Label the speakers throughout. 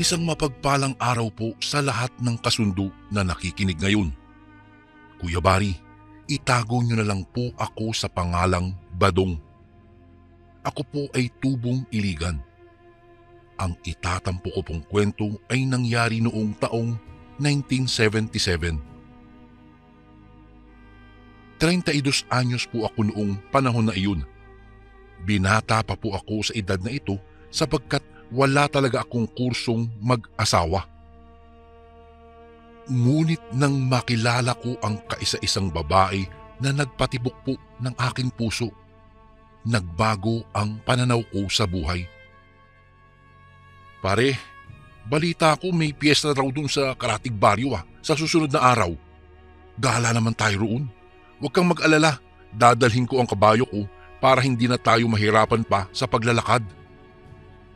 Speaker 1: Isang mapagpalang araw po sa lahat ng kasundo na nakikinig ngayon. Kuya Bari, itago niyo na lang po ako sa pangalang Badong. Ako po ay tubong Iligan. Ang itatampo ko pong kwento ay nangyari noong taong 1977. 32 anyos po ako noong panahon na iyon. Binata pa po ako sa edad na ito sapagkat wala talaga akong kursong mag-asawa. Ngunit nang makilala ko ang kaisa-isang babae na nagpatibok po ng aking puso, nagbago ang pananaw ko sa buhay. Pare, balita ko may piyesta raw dun sa Karatig Baryo sa susunod na araw. Gala naman tayo roon. Huwag kang mag-alala, dadalhin ko ang kabayo ko para hindi na tayo mahirapan pa sa paglalakad.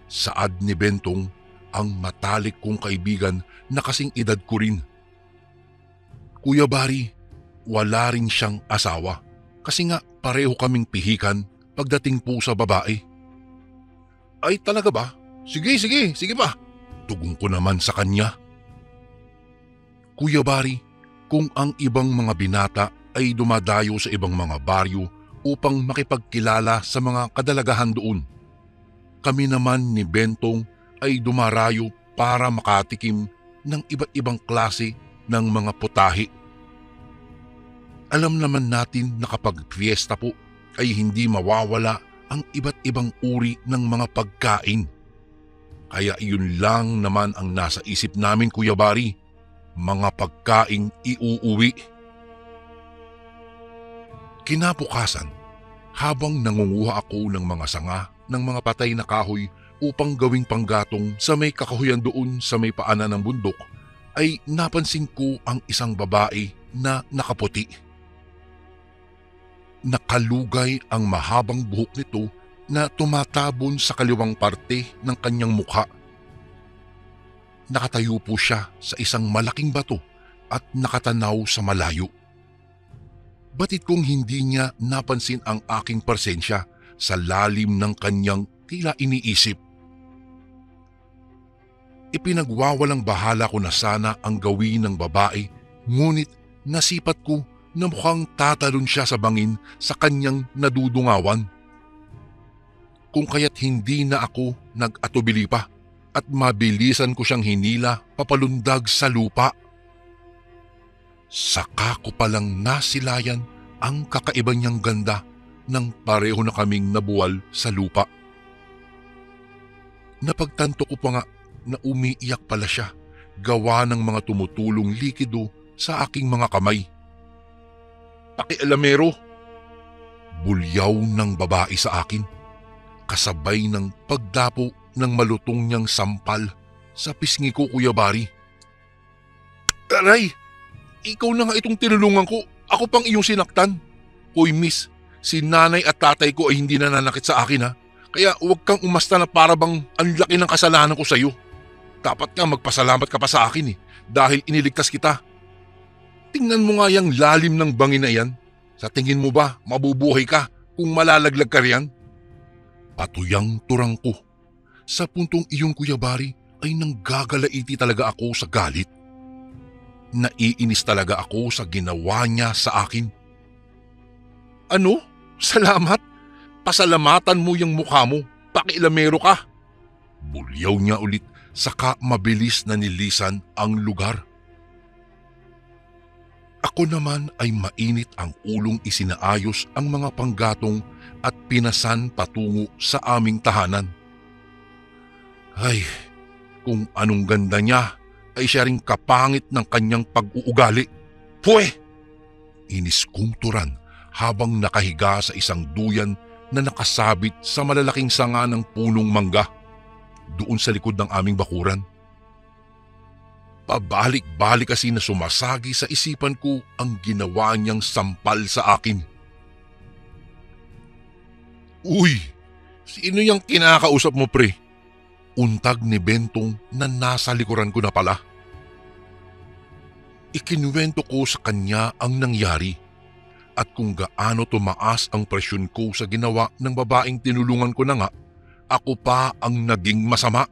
Speaker 1: Saad ni Bentong, ang matalik kong kaibigan na kasing edad ko rin. Kuya Bari, wala rin siyang asawa kasi nga pareho kaming pihikan pagdating po sa babae. Ay talaga ba? Sige pa. Tugon ko naman sa kanya. Kuya Bari, kung ang ibang mga binata ay dumadayo sa ibang mga baryo upang makipagkilala sa mga kadalagahan doon, kami naman ni Bentong ay dumarayo para makatikim ng iba't ibang klase ng mga putahe. Alam naman natin na kapag fiesta po ay hindi mawawala ang iba't ibang uri ng mga pagkain. Kaya iyon lang naman ang nasa isip namin, Kuya Bari, mga pagkaing iuuwi. Kinabukasan, habang nangunguha ako ng mga sanga ng mga patay na kahoy upang gawing panggatong sa may kakahuyan doon sa may paanan ng bundok, ay napansin ko ang isang babae na nakaputi. Nakalugay ang mahabang buhok nito na tumatabon sa kaliwang parte ng kanyang mukha. Nakatayo po siya sa isang malaking bato at nakatanaw sa malayo. Batid kong hindi niya napansin ang aking presensya sa lalim ng kanyang tila iniisip. Ipinagwawalang bahala ko na sana ang gawin ng babae, ngunit nasipat ko na mukhang tatalon siya sa bangin sa kanyang nadudungawan. Kung kaya't hindi na ako nag-atubili pa at mabilisan ko siyang hinila papalundag sa lupa. Saka ko palang nasilayan ang kakaiba niyang ganda nang pareho na kaming nabuwal sa lupa. Napagtanto ko pa nga na umiiyak pala siya gawa ng mga tumutulong likido sa aking mga kamay. Pakialamero! Bulyaw ng babae sa akin, kasabay ng pagdapo ng malutong niyang sampal sa pisngi ko, Kuya Bari. Aray! Ikaw na nga itong tinulungan ko, ako pang iyong sinaktan. Hoy miss, si nanay at tatay ko ay hindi nananakit sa akin kaya huwag kang umasta na para bang ang laki ng kasalanan ko sa iyo. Dapat nga magpasalamat ka pa sa akin dahil iniligtas kita. Tingnan mo nga yung lalim ng bangin na yan. Sa tingin mo ba mabubuhay ka kung malalaglag ka riyan? Patuyang turang ko. Sa puntong iyong, Kuya Bari, ay nanggagalaiti talaga ako sa galit. Naiinis talaga ako sa ginawa niya sa akin. Ano? Salamat? Pasalamatan mo yung mukha mo. Pakialamero ka. Bulyaw niya ulit, saka mabilis na nilisan ang lugar. Ako naman ay mainit ang ulong isinaayos ang mga panggatong at pinasan patungo sa aming tahanan. Ay, kung anong ganda niya ay siya ring kapangit ng kanyang pag-uugali. Pwe! Inis kong turan habang nakahiga sa isang duyan na nakasabit sa malalaking sanga ng punong mangga doon sa likod ng aming bakuran. Pabalik-balik kasi na sumasagi sa isipan ko ang ginawa niyang sampal sa akin. Uy, sino yung kinakausap mo, pre? Untag ni Bentong na nasa likuran ko na pala. Ikinuwento ko sa kanya ang nangyari at kung gaano tumaas ang presyon ko sa ginawa ng babaeng tinulungan ko na nga, ako pa ang naging masama.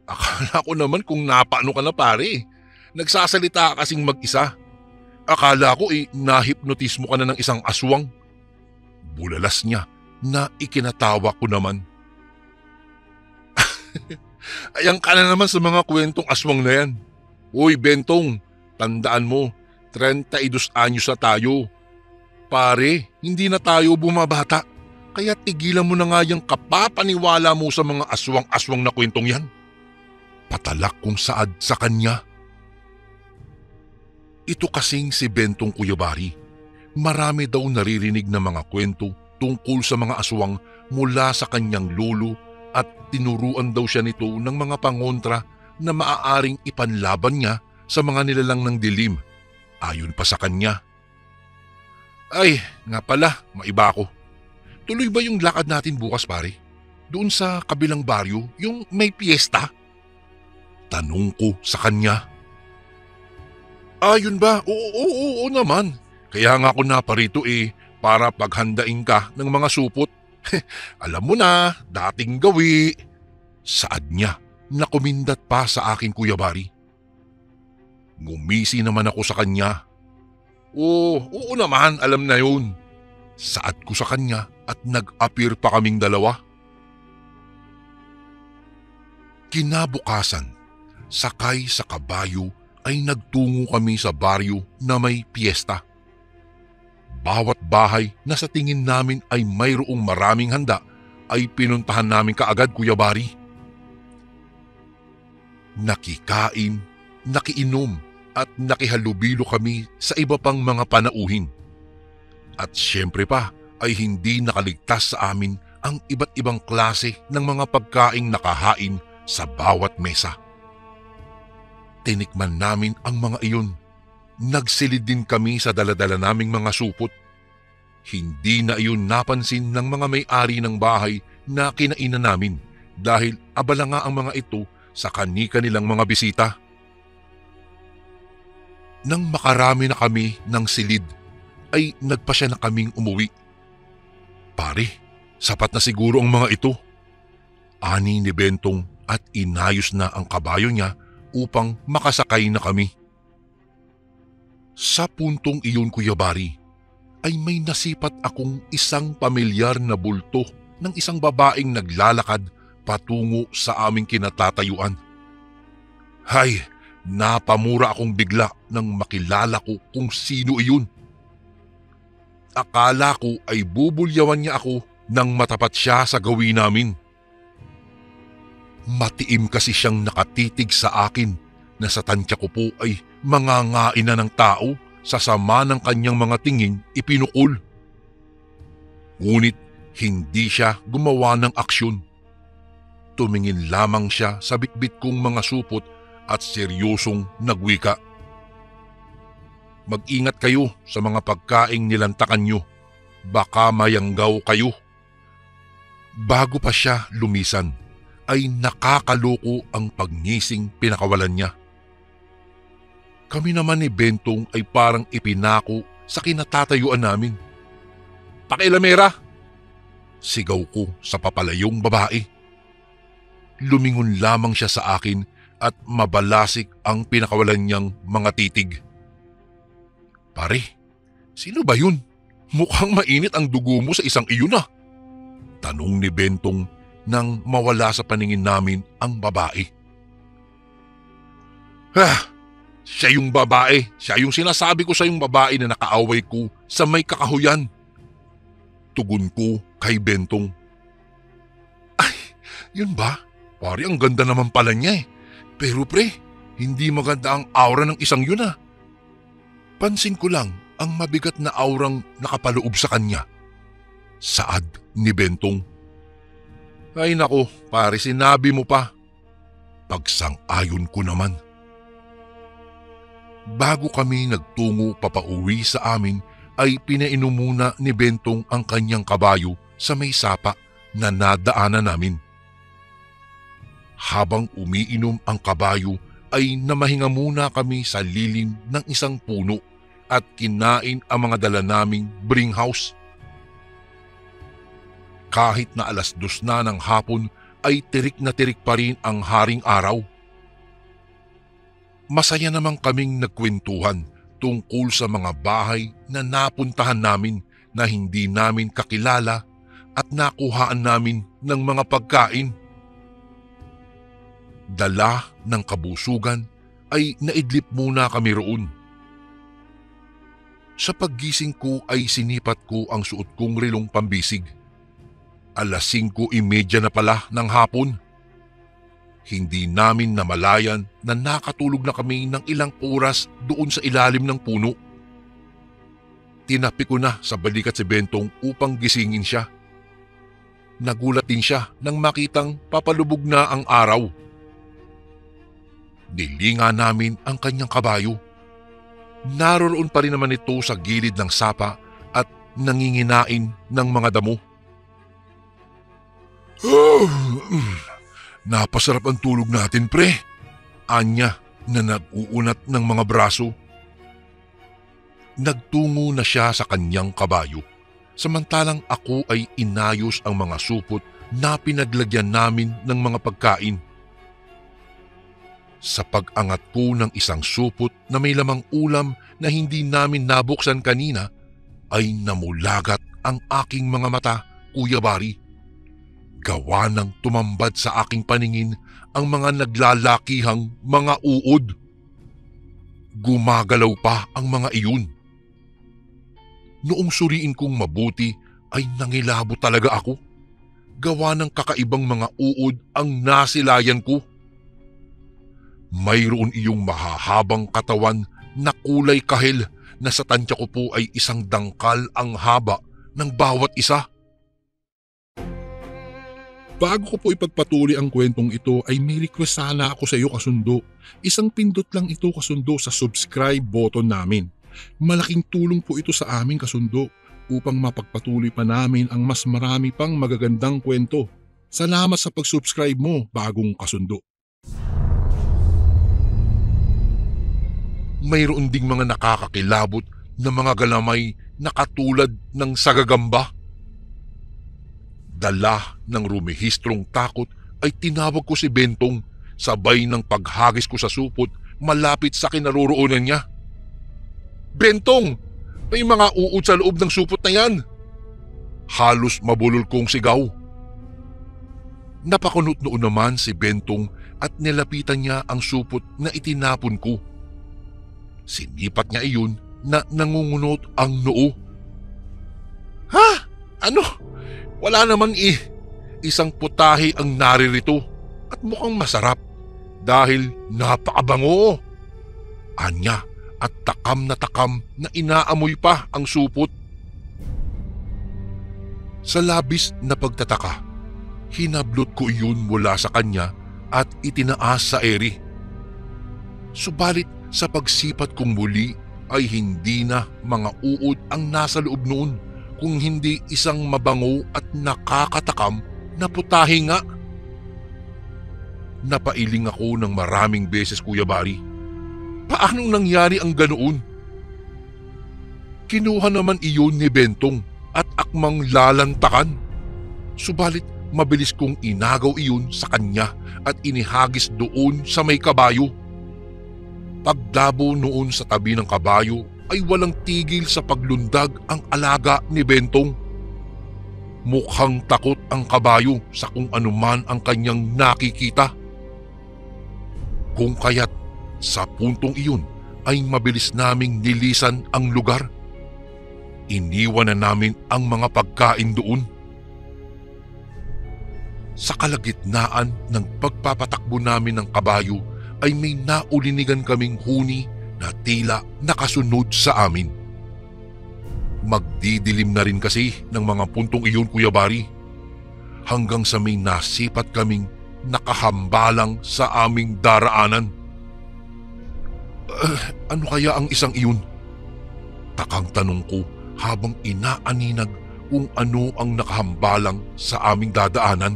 Speaker 1: Akala ko naman kung napaano ka na pare. Nagsasalita ka kasing mag-isa. Akala ko nahipnotismo ka na ng isang aswang. Bulalas niya na ikinatawa ko naman. Ayan ka na naman sa mga kwentong aswang na yan. Uy Bentong, tandaan mo, 32 anyos na tayo. Pare, hindi na tayo bumabata. Kaya tigilan mo na nga yung kapapaniwala mo sa mga aswang-aswang na kwentong yan. Patalak kong saad sa kanya. Ito kasing si Bentong Kuyabari. Marami daw naririnig na mga kwento tungkol sa mga aswang mula sa kanyang lolo at tinuruan daw siya nito ng mga pangontra na maaaring ipanlaban niya sa mga nilalang ng dilim. Ayon pa sa kanya. Ay, nga pala, maiba ako. Tuloy ba yung lakad natin bukas pare? Doon sa kabilang baryo, yung may piyesta? Tanong ko sa kanya. Ayun ba? Oo naman. Kaya nga ako naparito para paghandain ka ng mga supot. Alam mo na, dating gawi. Saad niya na kumindat pa sa akin Kuya Bari. Ngumisi naman ako sa kanya. Oo naman, alam na yun. Saad ko sa kanya at nag-appear pa kaming dalawa. Kinabukasan, sakay sa kabayo ay nagtungo kami sa baryo na may piyesta. Bawat bahay na sa tingin namin ay mayroong maraming handa ay pinuntahan namin kaagad Kuya Bari. Nakikain, nakiinom at nakihalubilo kami sa iba pang mga panauhin. At syempre pa ay hindi nakaligtas sa amin ang iba't ibang klase ng mga pagkaing nakahain sa bawat mesa. Tinikman namin ang mga iyon. Nagsilid din kami sa daladala naming mga supot. Hindi na iyon napansin ng mga may-ari ng bahay na kinainan namin dahil abala nga ang mga ito sa kani-kanilang mga bisita. Nang makarami na kami ng silid, ay nagpasya na kaming umuwi. Pare, sapat na siguro ang mga ito. Ani ni Bentong at inayos na ang kabayo niya upang makasakay na kami. Sa puntong iyon Kuya Bari, ay may nasipat akong isang pamilyar na bulto ng isang babaeng naglalakad patungo sa aming kinatatayuan. Hay, napamura akong bigla nang makilala ko kung sino iyon. Akala ko ay bubulyawan niya ako nang matapat siya sa gawin namin. Matiim kasi siyang nakatitig sa akin na sa tansya ko po ay mangangain na ng tao sa sama ng kanyang mga tingin ipinukol. Ngunit hindi siya gumawa ng aksyon. Tumingin lamang siya sa bitbit kong mga supot at seryosong nagwika. Mag-ingat kayo sa mga pagkaing nilantakan nyo. Baka mayanggaw kayo. Bago pa siya lumisan, ay nakakaloko ang pagnising pinakawalan niya. Kami naman ni Bentong ay parang ipinako sa kinatatayuan namin. Pakilamera! Sigaw ko sa papalayong babae. Lumingon lamang siya sa akin at mabalasik ang pinakawalan niyang mga titig. Pare, sino ba yun? Mukhang mainit ang dugo mo sa isang iyon ah. Tanong ni Bentong nang mawala sa paningin namin ang babae. Siya yung babae. Siya yung sinasabi ko sa yung babae na nakaaway ko sa may kakahuyan. Tugon ko kay Bentong. Ay, yun ba? Pare, ang ganda naman pala niya eh. Pero pre, hindi maganda ang aura ng isang yun ah. Pansin ko lang ang mabigat na aurang nakapaloob sa kanya. Saad ni Bentong. Ay nako, pare, sinabi mo pa. Pagsang-ayon ko naman. Bago kami nagtungo papauwi sa amin, ay pinainom muna ni Bentong ang kanyang kabayo sa may sapa na nadaanan namin. Habang umiinom ang kabayo, ay namahinga muna kami sa lilim ng isang puno at kinain ang mga dala naming bring house. Kahit na 2:00 na ng hapon ay tirik na tirik pa rin ang haring araw. Masaya namang kaming nagkwentuhan tungkol sa mga bahay na napuntahan namin na hindi namin kakilala at nakuhaan namin ng mga pagkain. Dala ng kabusugan ay naidlip muna kami roon. Sa paggising ko ay sinipat ko ang suot kong relong pambisig. 5:30 na pala ng hapon. Hindi namin namalayan na nakatulog na kami ng ilang oras doon sa ilalim ng puno. Tinapi ko na sa balikat si Bentong upang gisingin siya. Nagulat din siya nang makitang papalubog na ang araw. Nilinga namin ang kanyang kabayo. Naroon pa rin naman ito sa gilid ng sapa at nanginginain ng mga damo. Napasarap ang tulog natin, pre. Anya na nag-uunat ng mga braso. Nagtungo na siya sa kanyang kabayo, samantalang ako ay inayos ang mga supot na pinaglagyan namin ng mga pagkain. Sa pag-angat ko ng isang supot na may lamang ulam na hindi namin nabuksan kanina, ay namulagat ang aking mga mata, Kuya Bari. Gawa ng tumambad sa aking paningin ang mga naglalakihang mga uod. Gumagalaw pa ang mga iyon. Noong suriin kong mabuti ay nangilabo talaga ako. Gawa ng kakaibang mga uod ang nasilayan ko. Mayroon iyong mahahabang katawan na kulay kahel na sa tansya ko po ay isang dangkal ang haba ng bawat isa.
Speaker 2: Bago ko po ipagpatuloy ang kwentong ito ay may request sana ako sa iyo, kasundo. Isang pindot lang ito, kasundo, sa subscribe button namin. Malaking tulong po ito sa aming, kasundo, upang mapagpatuloy pa namin ang mas marami pang magagandang kwento. Salamat sa pag-subscribe mo, bagong kasundo.
Speaker 1: Mayroon ding mga nakakakilabot na mga galamay na katulad ng sagagamba. Dala ng rumihistrong takot ay tinawag ko si Bentong, sabay ng paghagis ko sa supot malapit sa kinaroroonan niya. "Bentong! May mga uod sa loob ng supot na yan!" Halos mabulol kong sigaw. Napakunot noon naman si Bentong at nilapitan niya ang supot na itinapon ko. Sinipat niya iyon na nangungunot ang noo. "Ha? Ano? Wala naman eh. Isang putahe ang naririto at mukhang masarap dahil napakabango." Anya at takam na inaamoy pa ang supot. Sa labis na pagtataka, hinablot ko iyon mula sa kanya at itinaas sa ere. Subalit sa pagsipat kong muli ay hindi na mga uod ang nasa loob noon, kung hindi isang mabango at nakakatakam na putahe nga. Napailing ako ng maraming beses, Kuya Bari. Paanong nangyari ang ganoon? Kinuha naman iyon ni Bentong at akmang lalantakan. Subalit mabilis kong inagaw iyon sa kanya at inihagis doon sa may kabayo. Pagdabo noon sa tabi ng kabayo ay walang tigil sa paglundag ang alaga ni Bentong. Mukhang takot ang kabayo sa kung anuman ang kanyang nakikita. Kung kaya't sa puntong iyon ay mabilis naming nilisan ang lugar. Iniwan na namin ang mga pagkain doon. Sa kalagitnaan ng pagpapatakbo namin ng kabayo ay may naulinigan kaming huni na tila nakasunod sa amin. Magdidilim na rin kasi ng mga puntong iyon, Kuya Bari, hanggang sa may nasipat kaming nakahambalang sa aming daraanan. Ano kaya ang isang iyon? Takang tanong ko habang inaaninag kung ano ang nakahambalang sa aming dadaanan.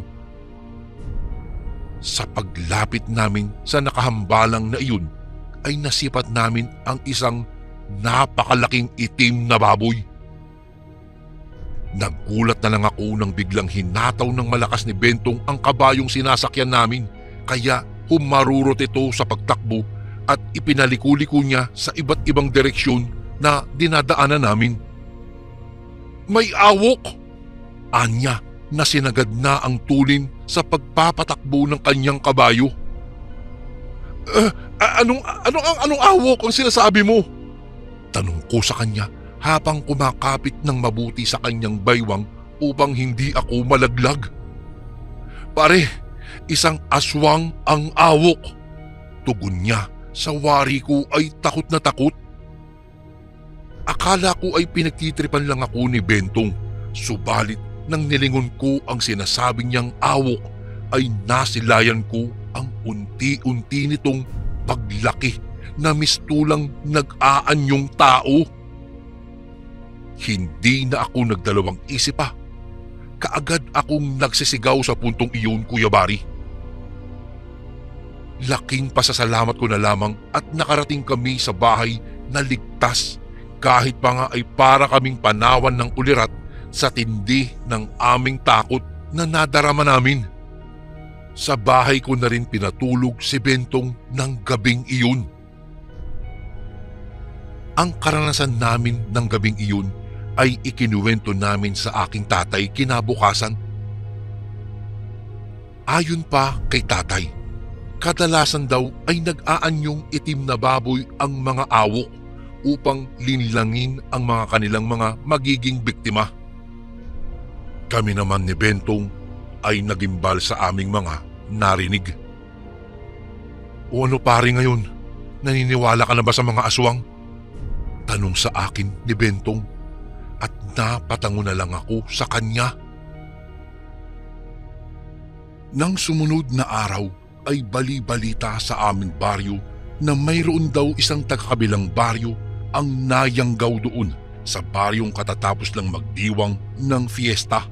Speaker 1: Sa paglapit namin sa nakahambalang na iyon ay nasipat namin ang isang napakalaking itim na baboy. Naggulat na lang ako nang biglang hinataw ng malakas ni Bentong ang kabayong sinasakyan namin, kaya humarurot ito sa pagtakbo at ipinaliko-liko niya sa iba't ibang direksyon na dinadaanan namin. May awok! Anya na sinagad na ang tulin sa pagpapatakbo ng kanyang kabayo. Anong awok ang sinasabi mo? Tanong ko sa kanya habang kumakapit ng mabuti sa kanyang baywang upang hindi ako malaglag. Pare, isang aswang ang awok. Tugon niya sa wari ko ay takot na takot. Akala ko ay pinagtitripan lang ako ni Bentong, subalit nang nilingon ko ang sinasabi niyang awok ay nasilayan ko ang unti-unti nitong paglaki na mistulang nag-aanyong tao. Hindi na ako nagdalawang isip pa. Kaagad akong nagsisigaw sa puntong iyon, Kuya Bari. Laking pasasalamat ko na lamang at nakarating kami sa bahay na ligtas, kahit pa nga ay para kaming panawan ng ulirat sa tindi ng aming takot na nadarama namin. Sa bahay ko na rin pinatulog si Bentong ng gabing iyon. Ang karanasan namin ng gabing iyon ay ikinuwento namin sa aking tatay kinabukasan. Ayon pa kay tatay, kadalasan daw ay nag-aanyong itim na baboy ang mga awok upang linlangin ang mga kanilang mga magiging biktima. Kami naman ni Bentong ay nagimbal sa aming mga narinig. O ano pare ngayon? Naniniwala ka na ba sa mga aswang? Tanong sa akin ni Bentong at napatango na lang ako sa kanya. Nang sumunod na araw ay bali-balita sa aming baryo na mayroon daw isang taga-kabilang baryo ang nayanggaw doon sa baryong katatapos lang magdiwang ng fiesta.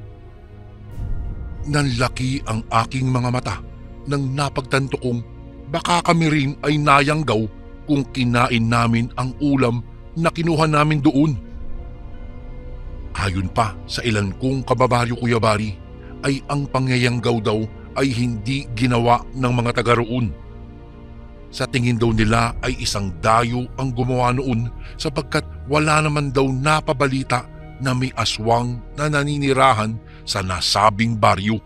Speaker 1: Nanlaki ang aking mga mata nang napagtanto kong baka kami rin ay nayanggaw kung kinain namin ang ulam na kinuha namin doon. Ayon pa sa ilan kong kababaryo, Kuya Bari, ay ang pangyayanggaw daw ay hindi ginawa ng mga taga roon. Sa tingin daw nila ay isang dayo ang gumawa noon sapagkat wala naman daw napabalita na may aswang na naninirahan sa nasabing baryo.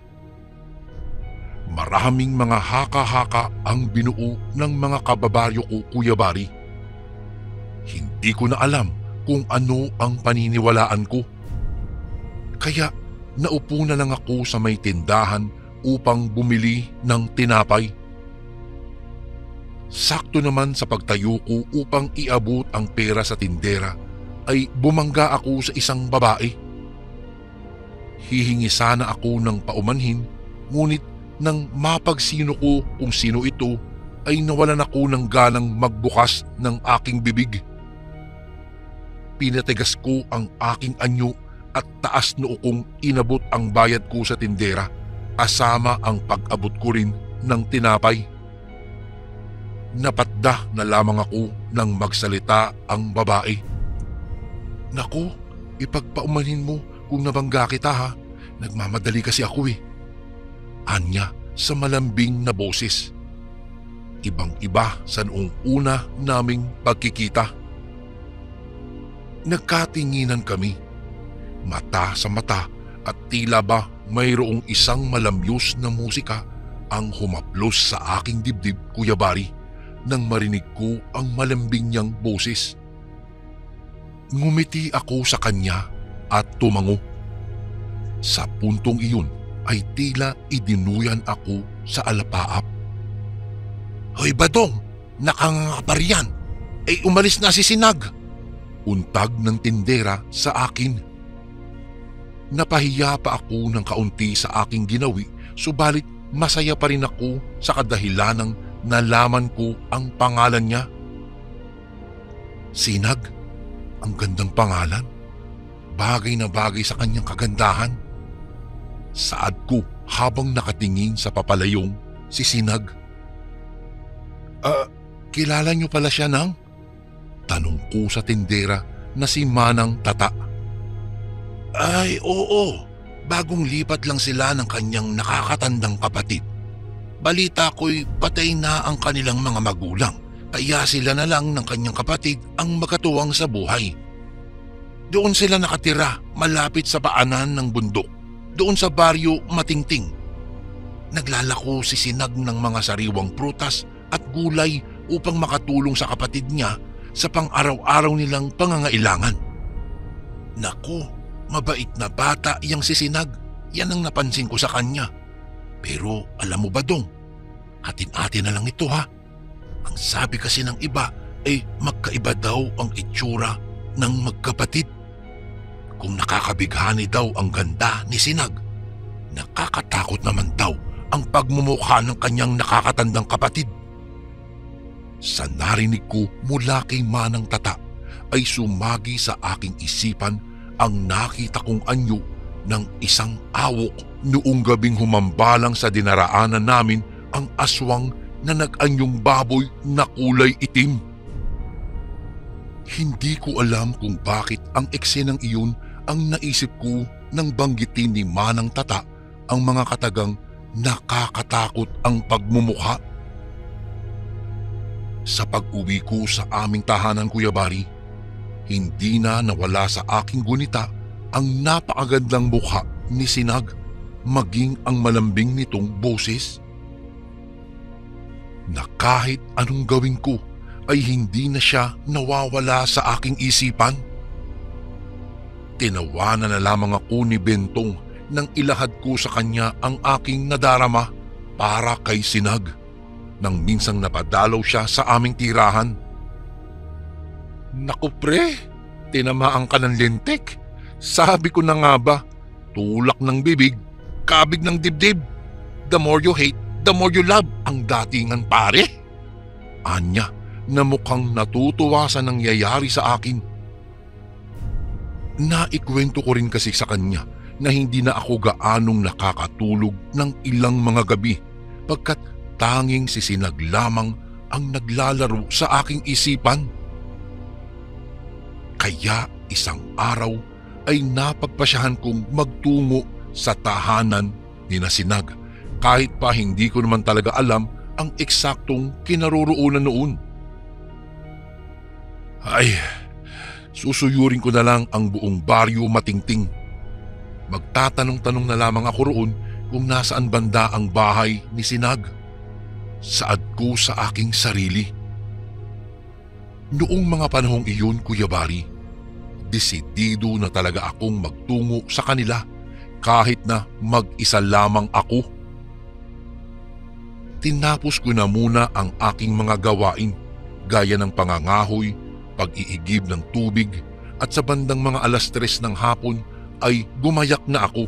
Speaker 1: Maraming mga haka-haka ang binuo ng mga kababaryo ko, Kuya Bari. Hindi ko na alam kung ano ang paniniwalaan ko. Kaya naupo na lang ako sa may tindahan upang bumili ng tinapay. Sakto naman sa pagtayo ko upang iabot ang pera sa tindera ay bumangga ako sa isang babae. Hihingi sana ako ng paumanhin, ngunit nang mapagsino ko kung sino ito ay nawalan ako ng ganang magbukas ng aking bibig. Pinatigas ko ang aking anyo at taas noo kong inabot ang bayad ko sa tindera kasama ang pag-abot ko rin ng tinapay. Napatda na lamang ako nang magsalita ang babae. Naku, ipagpaumanhin mo kung nabangga kita ha. Nagmamadali kasi ako eh. Anya sa malambing na boses. Ibang-iba sa noong una naming pagkikita. Nagkatinginan kami, mata sa mata at tila ba mayroong isang malamyos na musika ang humaplos sa aking dibdib, Kuya Bari, nang marinig ko ang malambing niyang boses. Ngumiti ako sa kanya at tumango. Sa puntong iyon ay tila idinuyan ako sa alapaap. Hoy Badong, nakangangaparian, ay umalis na si Sinag. Untag ng tindera sa akin. Napahiya pa ako ng kaunti sa aking ginawi, subalit masaya pa rin ako sa kadahilanang nalaman ko ang pangalan niya. Sinag, ang gandang pangalan. Bagay na bagay sa kanyang kagandahan. Saad ko habang nakatingin sa papalayong si Sinag. Kilala niyo pala siya nang? Tanong ko sa tindera na si Manang Tata. Ay oo, bagong lipat lang sila ng kanyang nakakatandang kapatid. Balita ko'y patay na ang kanilang mga magulang, kaya sila na lang ng kanyang kapatid ang magkatuwang sa buhay. Doon sila nakatira malapit sa paanan ng bundok, doon sa baryo Matingting. Naglalako si Sinag ng mga sariwang prutas at gulay upang makatulong sa kapatid niya sa pang-araw-araw nilang pangangailangan. Naku, mabait na bata iyang si Sinag, yan ang napansin ko sa kanya. Pero alam mo ba Dong, hatin-atin na lang ito ha. Ang sabi kasi ng iba ay magkaiba daw ang itsura ng magkapatid. Kung nakakabighani daw ang ganda ni Sinag, nakakatakot naman daw ang pagmumukha ng kanyang nakakatandang kapatid. Sa narinig ko mula kay Manang Tata ay sumagi sa aking isipan ang nakita kong anyo ng isang awok noong gabing humambalang sa dinaraanan namin ang aswang na nag-anyong baboy na kulay itim. Hindi ko alam kung bakit ang eksenang iyon ang naisip ko nang banggitin ni Manang Tata ang mga katagang nakakatakot ang pagmumukha. Sa pag-uwi ko sa aming tahanan, Kuya Bari, hindi na nawala sa aking gunita ang napakagandang mukha ni Sinag, maging ang malambing nitong boses. Na kahit anong gawin ko ay hindi na siya nawawala sa aking isipan. Tinawanan na lamang ako ni Bentong nang ilahad ko sa kanya ang aking nadarama para kay Sinag, nang minsang napadalaw siya sa aming tirahan. Naku pre, tinamaan ka ng lintik. Sabi ko na nga ba, tulak ng bibig, kabig ng dibdib. The more you hate, the more you love, ang datingan pare. Anya na mukhang natutuwa sa nangyayari sa akin. Naikwento ko rin kasi sa kanya na hindi na ako gaanong nakakatulog ng ilang mga gabi pagkat tanging si Sinag lamang ang naglalaro sa aking isipan. Kaya isang araw ay napagpasyahan kong magtungo sa tahanan ni na Sinag kahit pa hindi ko naman talaga alam ang eksaktong kinaroroonan noon. Ay, susuyurin ko na lang ang buong baryo Matingting. Magtatanong-tanong na lamang ako roon kung nasaan banda ang bahay ni Sinag. Saad ko sa aking sarili. Noong mga panahong iyon, Kuya Bari, desidido na talaga akong magtungo sa kanila kahit na mag-isa lamang ako. Tinapos ko na muna ang aking mga gawain gaya ng pangangahoy, pag-iigib ng tubig at sa bandang mga 3:00 ng hapon ay gumayak na ako.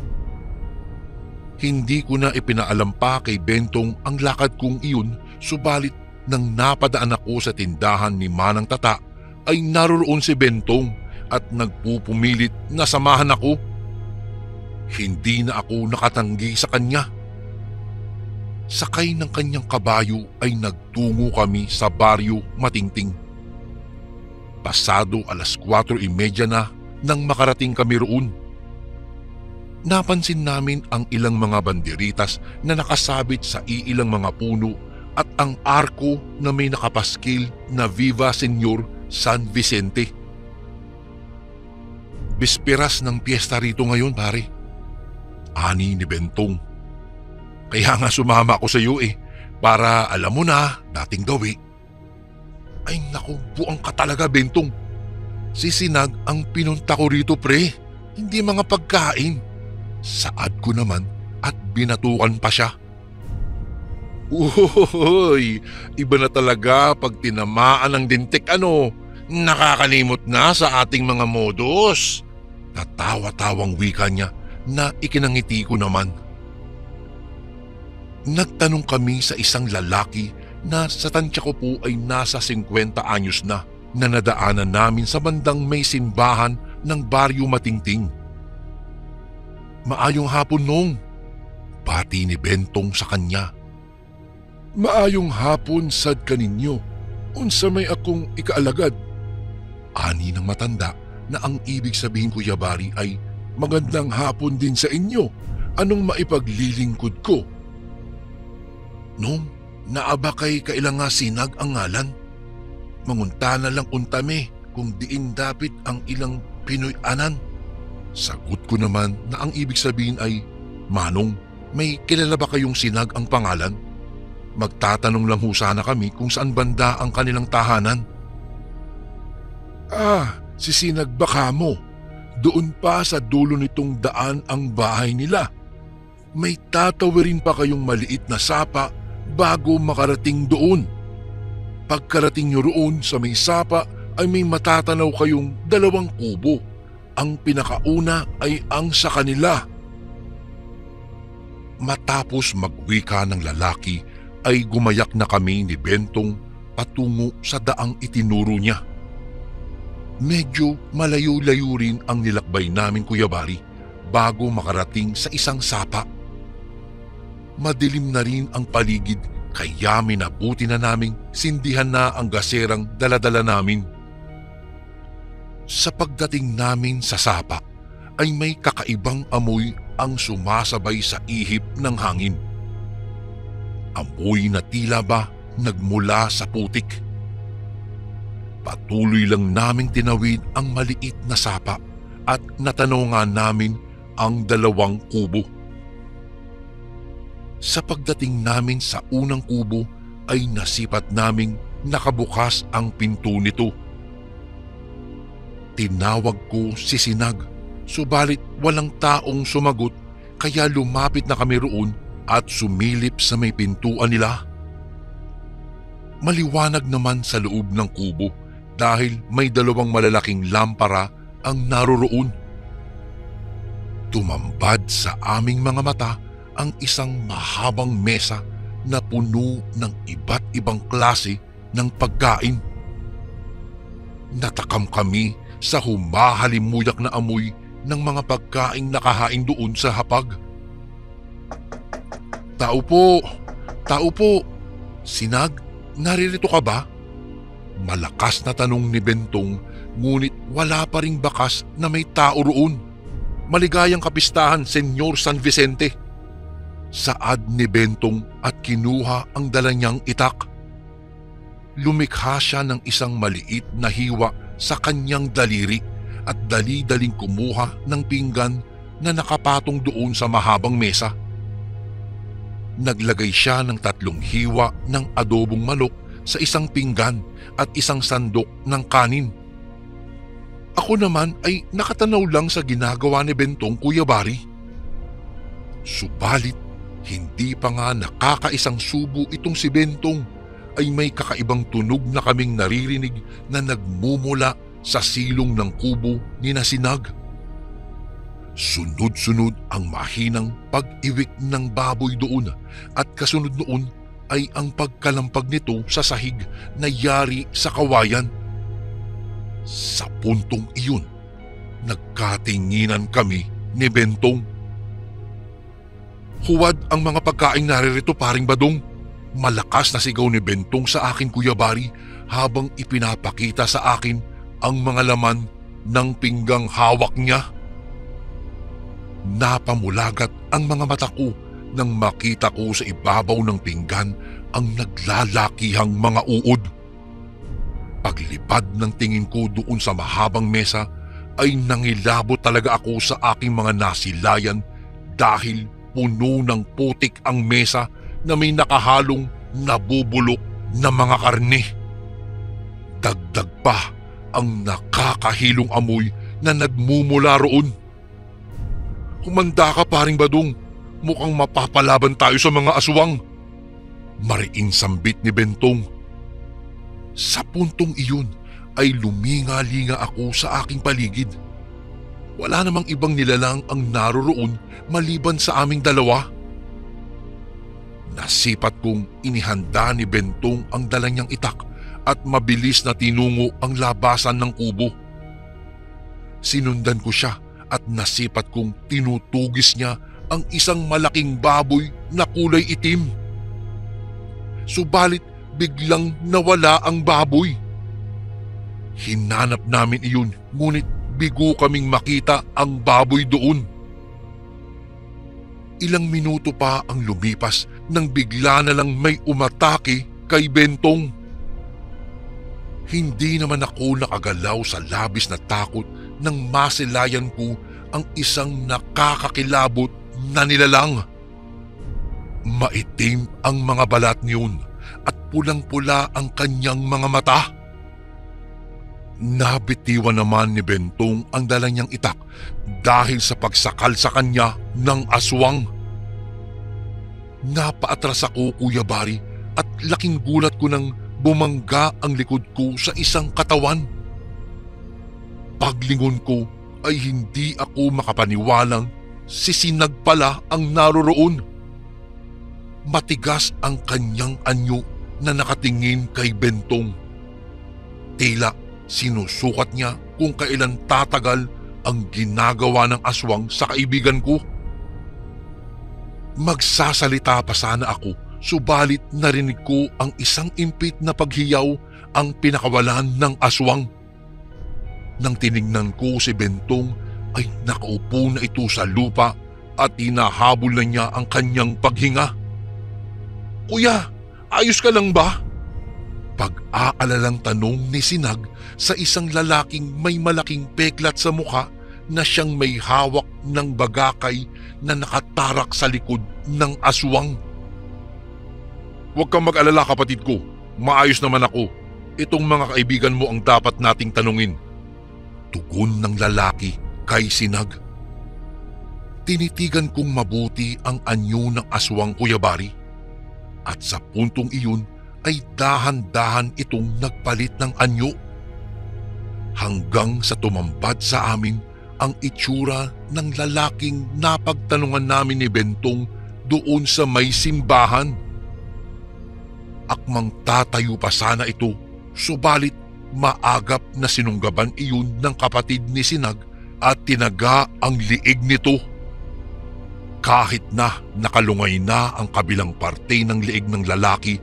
Speaker 1: Hindi ko na ipinaalam pa kay Bentong ang lakad kong iyon, subalit nang napadaan ako sa tindahan ni Manang Tata ay naroon si Bentong at nagpupumilit na samahan ako. Hindi na ako nakatanggi sa kanya. Sakay ng kanyang kabayo ay nagtungo kami sa baryo Matingting. Pasado 4:30 na nang makarating kami roon. Napansin namin ang ilang mga banderitas na nakasabit sa iilang mga puno at ang arko na may nakapaskil na Viva Señor San Vicente. Bisperas ng piyesta rito ngayon, pare. Ani ni Bentong. Kaya nga sumama ako sa iyo para alam mo na dating gawi. Ay naku, buang ka talaga, Bentong. Si Sinag ang pinunta ko rito, pre. Hindi mga pagkain. Saad ko naman at binatukan pa siya. Uy, iba na talaga pag tinamaan ng dintik nakakalimot na sa ating mga modus. Natawa-tawang wika niya na ikinangiti ko naman. Nagtanong kami sa isang lalaki na sa tansya ko po ay nasa 50 anyos na nadaanan namin sa bandang may simbahan ng baryo Matingting. Maayong hapon nung, pati ni Bentong sa kanya. Maayong hapon sad kaninyo, unsa may akong ikaalagad. Ani ng matanda na ang ibig sabihin, Kuya Bari, ay Magandang hapon din sa inyo. Anong maipaglilingkod ko? Nung naaba kay kailanga sinag ang ngalan. Mangunta na lang untame kung diin dapit ang ilang Pinoy anan. Sagot ko naman na ang ibig sabihin ay, Manong, may kilala ba kayong sinag ang pangalan? Magtatanong lang ho sana kami kung saan banda ang kanilang tahanan. Si Sinag baka mo. Doon pa sa dulo nitong daan ang bahay nila. May tatawirin pa kayong maliit na sapa bago makarating doon. Pagkarating nyo roon sa may sapa ay may matatanaw kayong 2 kubo. Ang pinakauna ay ang sa kanila. Matapos magwika ng lalaki ay gumayak na kami ni Bentong patungo sa daang itinuro niya. Medyo malayo-layo rin ang nilakbay namin, Kuya Bari, bago makarating sa isang sapa. Madilim na rin ang paligid kaya minabuti na naming sindihan na ang gaserang daladala namin. Sa pagdating namin sa sapa ay may kakaibang amoy ang sumasabay sa ihip ng hangin. Amoy na tila ba nagmula sa putik. Patuloy lang naming tinawid ang maliit na sapa at natanungan namin ang 2 kubo. Sa pagdating namin sa unang kubo ay nasipat naming nakabukas ang pinto nito. Tinawag ko si Sinag, subalit walang taong sumagot kaya lumapit na kami roon at sumilip sa may pintuan nila. Maliwanag naman sa loob ng kubo dahil may 2 malalaking lampara ang naroroon. Tumambad sa aming mga mata ang isang mahabang mesa na puno ng iba't ibang klase ng pagkain. Natakam kami sa humahalimuyak na amoy ng mga pagkaing nakahain doon sa hapag. Tao po! Tao po! Sinag, naririto ka ba? Malakas na tanong ni Bentong, ngunit wala pa ring bakas na may tao roon. Maligayang kapistahan, Senyor San Vicente. Saad ni Bentong at kinuha ang dala niyang itak. Lumikha siya ng isang maliit na hiwa sa kanyang daliri at dali-daling kumuha ng pinggan na nakapatong doon sa mahabang mesa. Naglagay siya ng 3 hiwa ng adobong manok sa isang pinggan at isang sandok ng kanin. Ako naman ay nakatanaw lang sa ginagawa ni Bentong, Kuya Bari. Subalit, hindi pa nga nakakaisang subo itong si Bentong ay may kakaibang tunog na kaming naririnig na nagmumula sa silong ng kubo ni Sinag. Sunod-sunod ang mahinang pag-iwik ng baboy doon at kasunod noon ay ang pagkalampag nito sa sahig na yari sa kawayan. Sa puntong iyon, nagkatinginan kami ni Bentong. Huwad ang mga pagkaing naririto, Paring Badong. Malakas na sigaw ni Bentong sa akin, Kuya Bari, habang ipinapakita sa akin ang mga laman ng pinggang hawak niya. Napamulagat ang mga mata ko nang makita ko sa ibabaw ng pinggan ang naglalakihang mga uod. Paglipad ng tingin ko doon sa mahabang mesa ay nangilabot talaga ako sa aking mga nasilayan dahil puno ng putik ang mesa na may nakahalong nabubulok na mga karne. Dagdag pa ang nakakahilong amoy na nagmumula roon. Humanda ka, Paring Badong. Mukhang mapapalaban tayo sa mga aswang. Mariing sambit ni Bentong. Sa puntong iyon ay luminga-linga ako sa aking paligid. Wala namang ibang nilalang ang naroroon maliban sa aming 2. Nasipat kong inihanda ni Bentong ang dala niyang itak at mabilis na tinungo ang labasan ng kubo. Sinundan ko siya at nasipat kong tinutugis niya ang isang malaking baboy na kulay itim. Subalit biglang nawala ang baboy. Hinanap namin iyon ngunit bigo kaming makita ang baboy doon. Ilang minuto pa ang lumipas nang bigla na lang may umatake kay Bentong. Hindi naman ako nakagalaw sa labis na takot nang masilayan ko ang isang nakakakilabot na nilalang. Maitim ang mga balat niyon at pulang-pula ang kanyang mga mata. Nabitiwan naman ni Bentong ang dala niyang itak dahil sa pagsakal sa kanya ng aswang. Napaatras ako, Kuya Bari, at laking gulat ko nang bumangga ang likod ko sa isang katawan. Paglingon ko ay hindi ako makapaniwalang si Sinag pala ang naroroon. Matigas ang kanyang anyo na nakatingin kay Bentong. Tila sinusukat niya kung kailan tatagal ang ginagawa ng aswang sa kaibigan ko. Magsasalita pa sana ako, subalit narinig ko ang isang impit na paghiyaw ang pinakawalan ng aswang. Nang tinignan ko si Bentong ay nakaupo na ito sa lupa at hinahabol na niya ang kanyang paghinga. "Kuya, ayos ka lang ba?" Pag-aalalang tanong ni Sinag sa isang lalaking may malaking peklat sa mukha na siyang may hawak ng bagakay na nakatarak sa likod ng aswang. "Huwag kang mag-alala, kapatid ko. Maayos naman ako. Itong mga kaibigan mo ang dapat nating tanungin." Tugon ng lalaki kay Sinag. Tinitigan kong mabuti ang anyo ng aswang, Kuya Bari. At sa puntong iyon ay dahan-dahan itong nagpalit ng anyo. Hanggang sa tumambad sa amin ang itsura ng lalaking napagtanungan namin ni Bentong doon sa may simbahan. Akmang tatayo pa sana ito, subalit maagap na sinunggaban iyon ng kapatid ni Sinag at tinaga ang liig nito. Kahit na nakalungay na ang kabilang parte ng liig ng lalaki,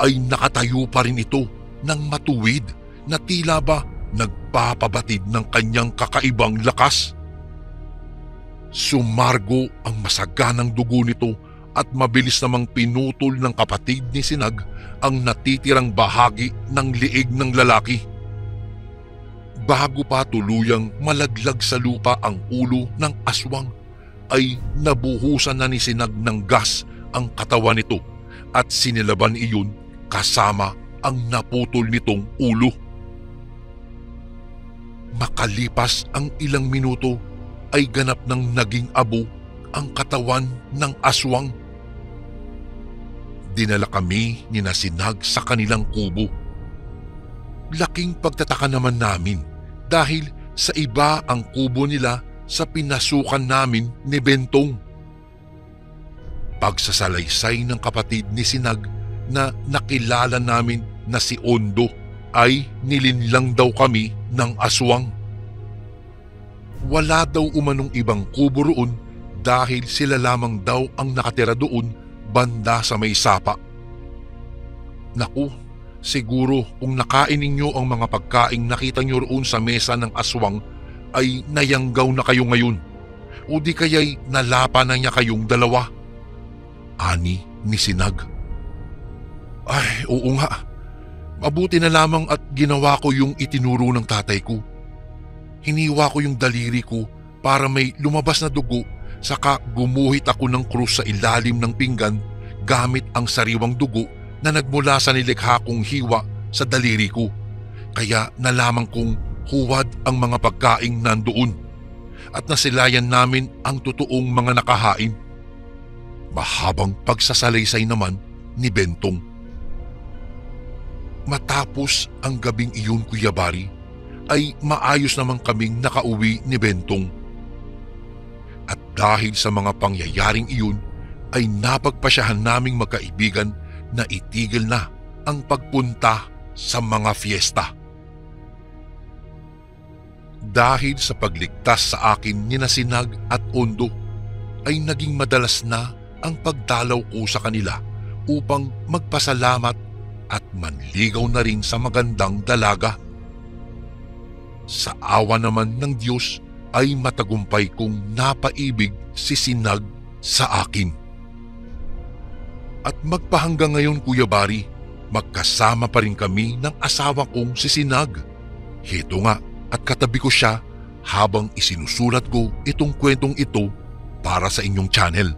Speaker 1: ay nakatayo pa rin ito ng matuwid na tila ba nagpapabatid ng kanyang kakaibang lakas. Sumargo ang masaganang dugo nito at mabilis namang pinutol ng kapatid ni Sinag ang natitirang bahagi ng liig ng lalaki. Bago pa tuluyang malaglag sa lupa ang ulo ng aswang, ay nabuhusan na ni Sinag ng gas ang katawan nito at sinilaban iyon kasama ang naputol nitong ulo. Makalipas ang ilang minuto ay ganap ng naging abo ang katawan ng aswang. Dinala kami ni Sinag sa kanilang kubo. Laking pagtataka naman namin dahil sa iba ang kubo nila sa pinasukan namin ni Bentong. Pagsasalaysay ng kapatid ni Sinag na nakilala namin na si Ondo ay nilinlang daw kami ng aswang. Wala daw umanong ibang kubo roon dahil sila lamang daw ang nakatira doon banda sa may sapa. Naku, siguro kung nakain ninyo ang mga pagkaing nakita nyo roon sa mesa ng aswang ay nayanggaw na kayo ngayon o di kaya'y nalapa na niya kayong dalawa. Ani ni Sinag. Ay, oo nga. Mabuti na lamang at ginawa ko yung itinuro ng tatay ko. Hiniwa ko yung daliri ko para may lumabas na dugo, saka gumuhit ako ng krus sa ilalim ng pinggan gamit ang sariwang dugo na nagmula sa nilikha kong hiwa sa daliri ko. Kaya nalaman kong huwad ang mga pagkaing nandoon at nasilayan namin ang totoong mga nakahain. Mahabang pagsasalaysay naman ni Bentong. Matapos ang gabing iyon, Kuya Bari, ay maayos naman kaming nakauwi ni Bentong. At dahil sa mga pangyayaring iyon ay napagpasyahan naming magkaibigan na itigil na ang pagpunta sa mga fiesta. Dahil sa pagligtas sa akin ni Sinag at Ondo ay naging madalas na ang pagdalaw ko sa kanila upang magpasalamat at manligaw na rin sa magandang dalaga. Sa awa naman ng Diyos ay matagumpay kong napaibig si Sinag sa akin. At magpahanggang ngayon, Kuya Bari, magkasama pa rin kami ng asawa kong si Sinag. Heto nga, at katabi ko siya habang isinusulat ko itong kwentong ito para sa inyong channel.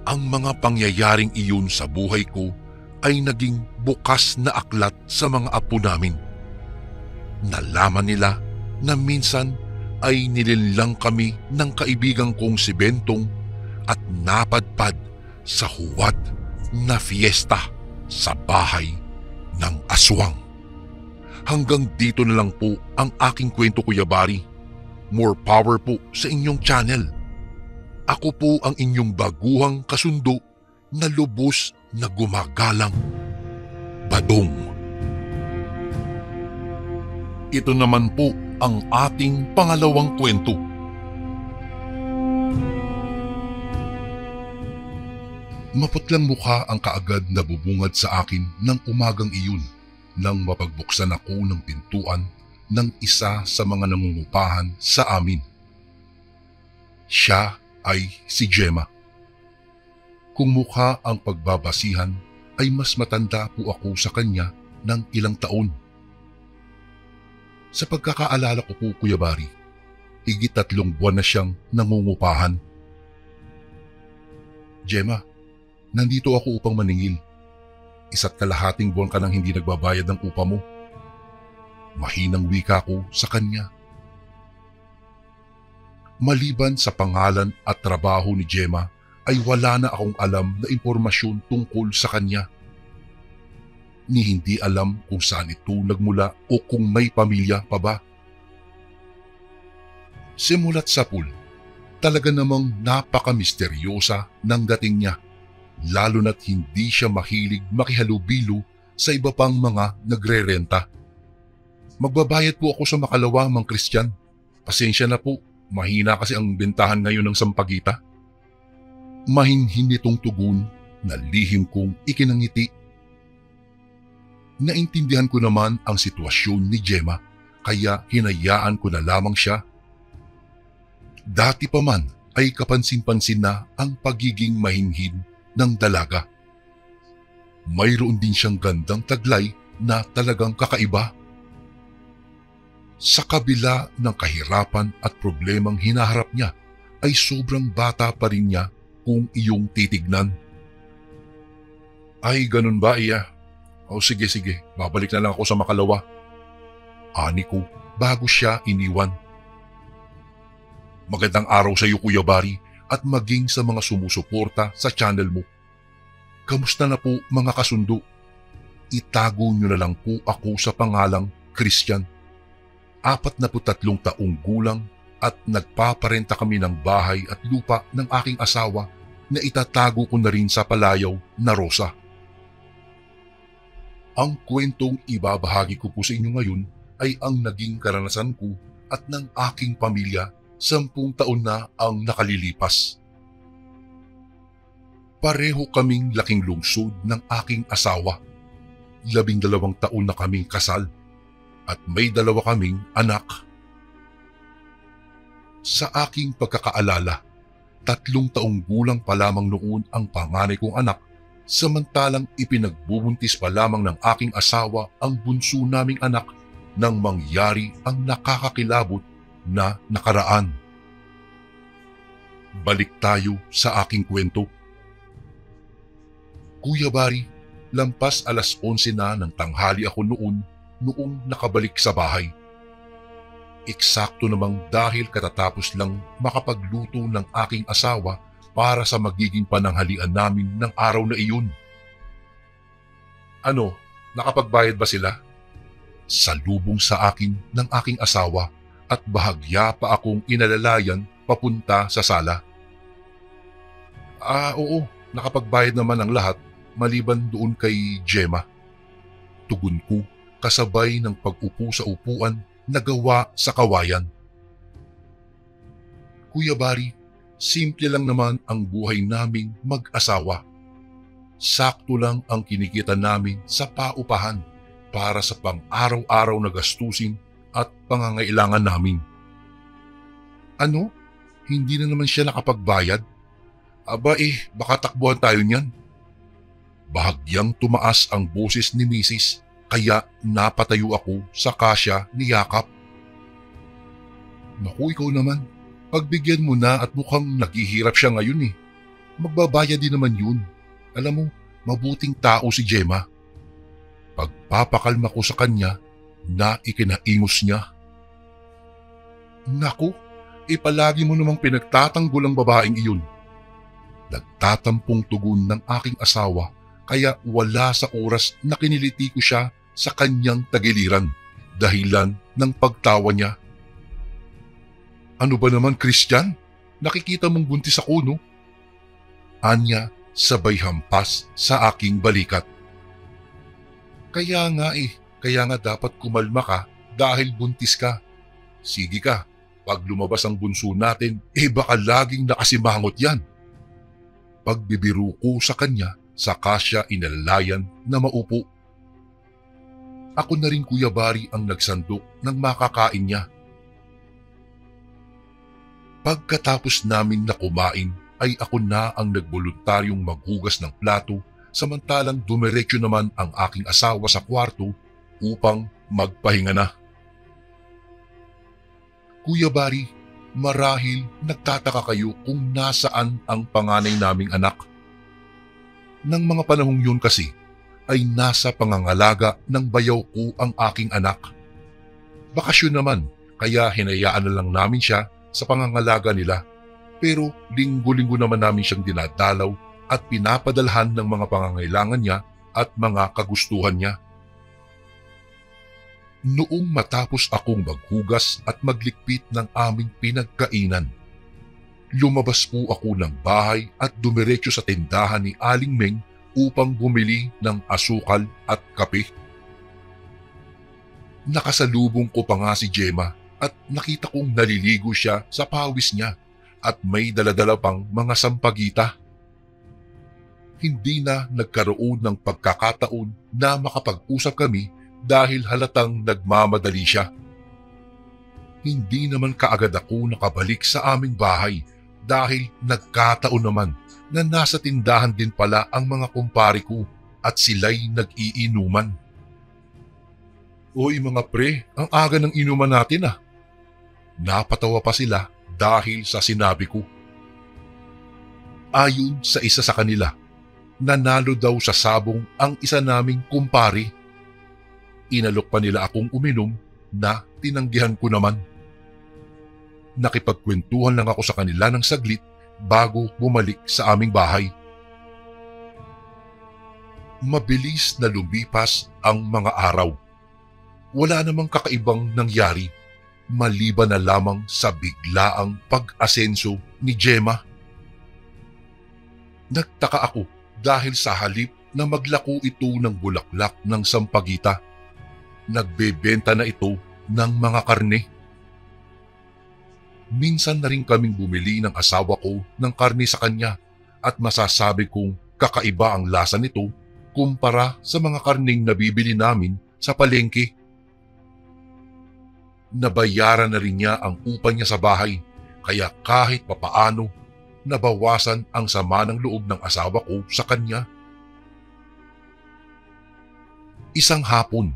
Speaker 1: Ang mga pangyayaring iyon sa buhay ko ay naging bukas na aklat sa mga apo namin. Nalaman nila na minsan ay nilinlang kami ng kaibigan kong si Bentong at napadpad sa huwad na fiesta sa bahay ng aswang. Hanggang dito na lang po ang aking kwento, Kuya Bari. More power po sa inyong channel. Ako po ang inyong baguhang kasundo na lubos na gumagalang, Badong. Ito naman po ang ating pangalawang kwento. Maputlang mukha ang kaagad na bubungad sa akin ng umagang iyon nang mapagbuksan ako ng pintuan ng isa sa mga nangungupahan sa amin. Siya ay si Gemma. Kung mukha ang pagbabasihan ay mas matanda po ako sa kanya ng ilang taon. Sa pagkakaalala ko po, Kuya Bari, higit 3 buwan na siyang nangungupahan. Gemma, nandito ako upang maningil. 1.5 buwan ka nang hindi nagbabayad ng upa mo. Mahinang wika ko sa kanya. Maliban sa pangalan at trabaho ni Gemma ay wala na akong alam na impormasyon tungkol sa kanya. Ni hindi alam kung saan ito nagmula o kung may pamilya pa ba. Simulat sa pool, talaga namang napaka-misteryosa ng dating niya. Lalo na't hindi siya mahilig makihalubilo sa iba pang mga nagre-renta. Magbabayad po ako sa makalawa, Mang Christian. Pasensya na po, mahina kasi ang bentahan ngayon ng sampagita. Mahinhin nitong tugon na lihim kong ikinangiti. Naintindihan ko naman ang sitwasyon ni Gemma, kaya hinayaan ko na lamang siya. Dati pa man ay kapansin-pansin na ang pagiging mahinhin ng dalaga. Mayroon din siyang gandang taglay na talagang kakaiba. Sa kabila ng kahirapan at problemang hinaharap niya, ay sobrang bata pa rin niya kung iyong titignan. Ay, ganun ba, Iya? O sige, babalik na lang ako sa makalawa. Ani ko bago siya iniwan. Magandang araw sa iyo, Kuya Bari, at maging sa mga sumusuporta sa channel mo. Kamusta na po mga kasundo? Itago nyo na lang po ako sa pangalang Christian. 43 taong gulang at nagpaparenta kami ng bahay at lupa ng aking asawa na itatago ko na rin sa palayaw na Rosa. Ang kwentong ibabahagi ko po sa inyo ngayon ay ang naging karanasan ko at ng aking pamilya 10 taon na ang nakalilipas. Pareho kaming laking lungsod ng aking asawa. 12 taon na kaming kasal at may 2 kaming anak. Sa aking pagkakaalala, 3 taong gulang pa lamang noon ang panganay kong anak, samantalang ipinagbubuntis pa lamang ng aking asawa ang bunso naming anak nang mangyari ang nakakakilabot na nakaraan. Balik tayo sa aking kwento. Kuya Bari, lampas 11:00 na ng tanghali ako noong nakabalik sa bahay. Eksakto namang dahil katatapos lang makapagluto ng aking asawa para sa magiging pananghalian namin ng araw na iyon. Ano, nakapagbayad ba sila? Salubong sa akin ng aking asawa at bahagya pa akong inalalayan papunta sa sala. Oo, nakapagbayad naman ang lahat maliban doon kay Gemma. Tugon ko kasabay ng pag-upo sa upuan na gawa sa kawayan. Kuya Bari, simple lang naman ang buhay naming mag-asawa. Sakto lang ang kinikita namin sa paupahan. para sa pang-araw-araw na gastusin at pangangailangan namin. Ano? Hindi na naman siya nakapagbayad? Aba baka takbuhan tayo niyan. Bahagyang tumaas ang boses ni Mrs. kaya napatayo ako saka siya niyakap. Naku, ikaw naman. Pagbigyan mo na at mukhang naghihirap siya ngayon. Magbabayad din naman yun. Alam mo, mabuting tao si Gemma. Pagpapakalma ko sa kanya na ikinaingos niya. Naku, palagi mo namang pinagtatanggol ang babaeng iyon. Nagtatampong tugon ng aking asawa kaya wala sa oras na kiniliti ko siya sa kanyang tagiliran dahilan ng pagtawa niya. Ano ba naman, Christian? Nakikita mong buntis ako, no? Anya sabay hampas sa aking balikat. Kaya nga dapat kumalma ka dahil buntis ka. Sige ka, pag lumabas ang bunso natin, baka laging nakasimangot yan. Pagbibiro ko sa kanya, saka siya inalalayan na maupo. Ako na rin, Kuya Bari, ang nagsandok ng makakain niya. Pagkatapos namin na kumain ay ako na ang nagboluntaryong maghugas ng plato samantalang dumiretso naman ang aking asawa sa kwarto upang magpahinga na. Kuya Bari, marahil nagtataka kayo kung nasaan ang panganay naming anak. Nang mga panahong yun kasi ay nasa pangangalaga ng bayaw ko ang aking anak. Bakasyon naman kaya hinayaan na lang namin siya sa pangangalaga nila pero linggo-linggo naman namin siyang dinadalaw at pinapadalhan ng mga pangangailangan niya at mga kagustuhan niya. Noong matapos akong maghugas at maglikpit ng aming pinagkainan, lumabas po ako ng bahay at dumiretso sa tindahan ni Aling Meng upang bumili ng asukal at kape. Nakasalubong ko pa nga si Gemma at nakita kong naliligo siya sa pawis niya at may daladala pang mga sampagita. Hindi na nagkaroon ng pagkakataon na makapag-usap kami dahil halatang nagmamadali siya. Hindi naman kaagad ako nakabalik sa aming bahay dahil nagkataon naman na nasa tindahan din pala ang mga kumpare ko at sila'y nag-iinuman. Oy mga pre, ang aga ng inuman natin . Napatawa pa sila dahil sa sinabi ko. Ayon sa isa sa kanila, nanalo daw sa sabong ang isa naming kumpare. Inalok pa nila akong uminom na tinanggihan ko naman. Nakipagkwentuhan lang ako sa kanila ng saglit bago bumalik sa aming bahay. Mabilis na lumipas ang mga araw. Wala namang kakaibang nangyari maliban na lamang sa biglaang pag-asenso ni Gemma. Nagtaka ako dahil sa halip na maglako ito ng bulaklak ng sampagita, nagbebenta na ito ng mga karne. Minsan na rin kaming bumili ng asawa ko ng karne sa kanya at masasabi kong kakaiba ang lasa nito kumpara sa mga karning nabibili namin sa palengke. Nabayaran na rin niya ang upa niya sa bahay kaya kahit papaano nabawasan ang sama ng loob ng asawa ko sa kanya. Isang hapon,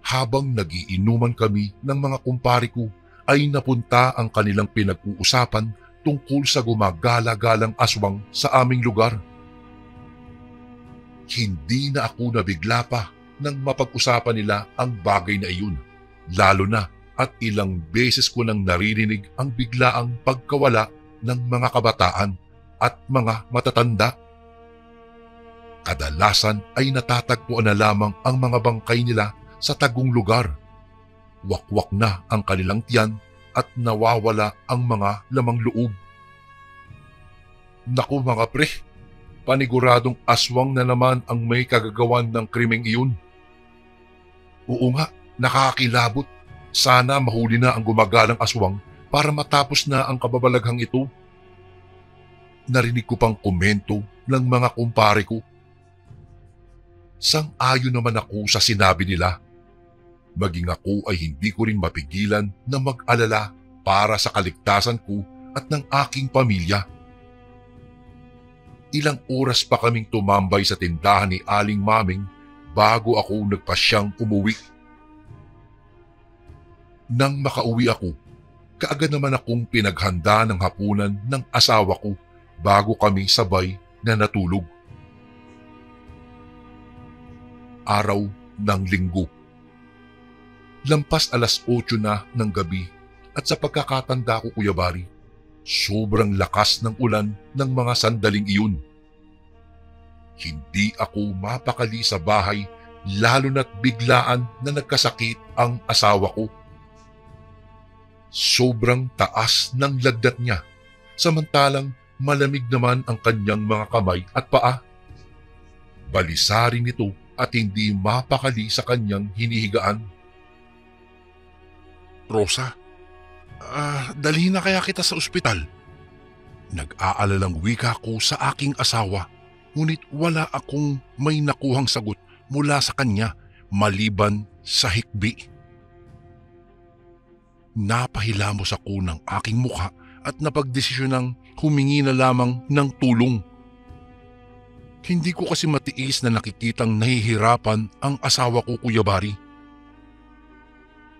Speaker 1: habang nagiinuman kami ng mga kumpare ko ay napunta ang kanilang pinag-uusapan tungkol sa gumagala-galang aswang sa aming lugar. Hindi na ako nabigla pa nang mapag-usapan nila ang bagay na iyon, lalo na at ilang beses ko nang naririnig ang biglaang pagkawala ng mga kabataan at mga matatanda. Kadalasan ay natatagpuan na lamang ang mga bangkay nila sa tagong lugar. Wakwak na ang kanilang tiyan at nawawala ang mga lamang loob. Naku mga pre, paniguradong aswang na naman ang may kagagawan ng krimeng iyon. Oo nga, nakakilabot. Sana mahuli na ang gumagalang aswang para matapos na ang kababalaghang ito. Narinig ko pang komento ng mga kumpare ko. Sang-ayon naman ako sa sinabi nila. Maging ako ay hindi ko rin mapigilan na mag-alala para sa kaligtasan ko at ng aking pamilya. Ilang oras pa kaming tumambay sa tindahan ni Aling Maming bago ako nagpasyang umuwi. Nang makauwi ako, kaagad naman akong pinaghanda ng hapunan ng asawa ko bago kami sabay na natulog. Araw ng linggo. Lampas 8:00 na ng gabi at sa pagkakatanda ko, Kuya Bari, sobrang lakas ng ulan ng mga sandaling iyon. Hindi ako mapakali sa bahay lalo na't biglaan na nagkasakit ang asawa ko. Sobrang taas ng lagnat niya, samantalang malamig naman ang kanyang mga kamay at paa. Balisa rin ito at hindi mapakali sa kanyang hinihigaan.
Speaker 2: Rosa, dalhin na kaya kita sa ospital? Nag-aalalang wika ko sa aking asawa, ngunit wala akong may nakuhang sagot mula sa kanya maliban sa hikbi. Napahilamos ako ng aking mukha at napagdesisyonang humingi na lamang ng tulong. Hindi ko kasi matiis na nakikitang nahihirapan ang asawa ko, Kuya Bari.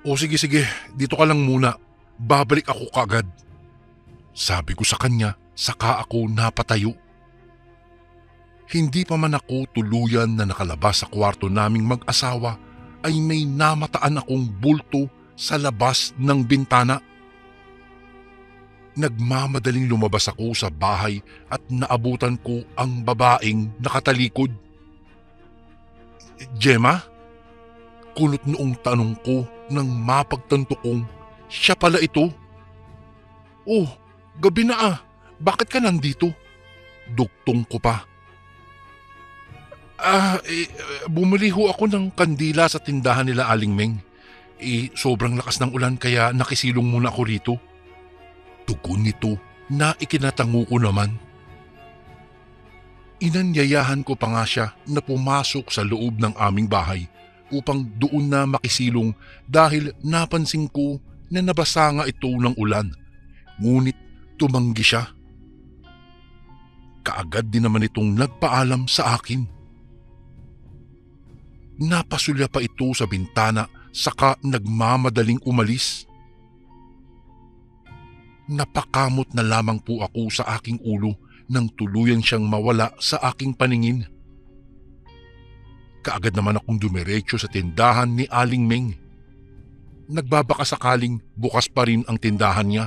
Speaker 2: O sige, dito ka lang muna. Babalik ako kaagad. Sabi ko sa kanya, saka ako napatayo. Hindi pa man ako tuluyan na nakalabas sa kwarto naming mag-asawa ay may namataan akong bulto sa labas ng bintana. Nagmamadaling lumabas ako sa bahay at naabutan ko ang babaeng nakatalikod. Gemma? Kunot noong tanong ko nang mapagtanto kong siya pala ito. Oh, gabi na Bakit ka nandito? Duktong ko pa. Bumili ho ako ng kandila sa tindahan nila Aling Meng. Sobrang lakas ng ulan kaya nakisilong muna ako rito. Tugon nito na ikinatango ko naman. Inanyayahan ko pa nga siya na pumasok sa loob ng aming bahay upang doon na makisilong dahil napansin ko na nabasa nga ito ng ulan. Ngunit tumanggi siya. Kaagad din naman itong nagpaalam sa akin. Napasulya pa ito sa bintana saka nagmamadaling umalis. Napakamot na lamang po ako sa aking ulo nang tuluyan siyang mawala sa aking paningin. Kaagad naman akong dumiretso sa tindahan ni Aling Meng. Nagbabaka sakaling bukas pa rin ang tindahan niya.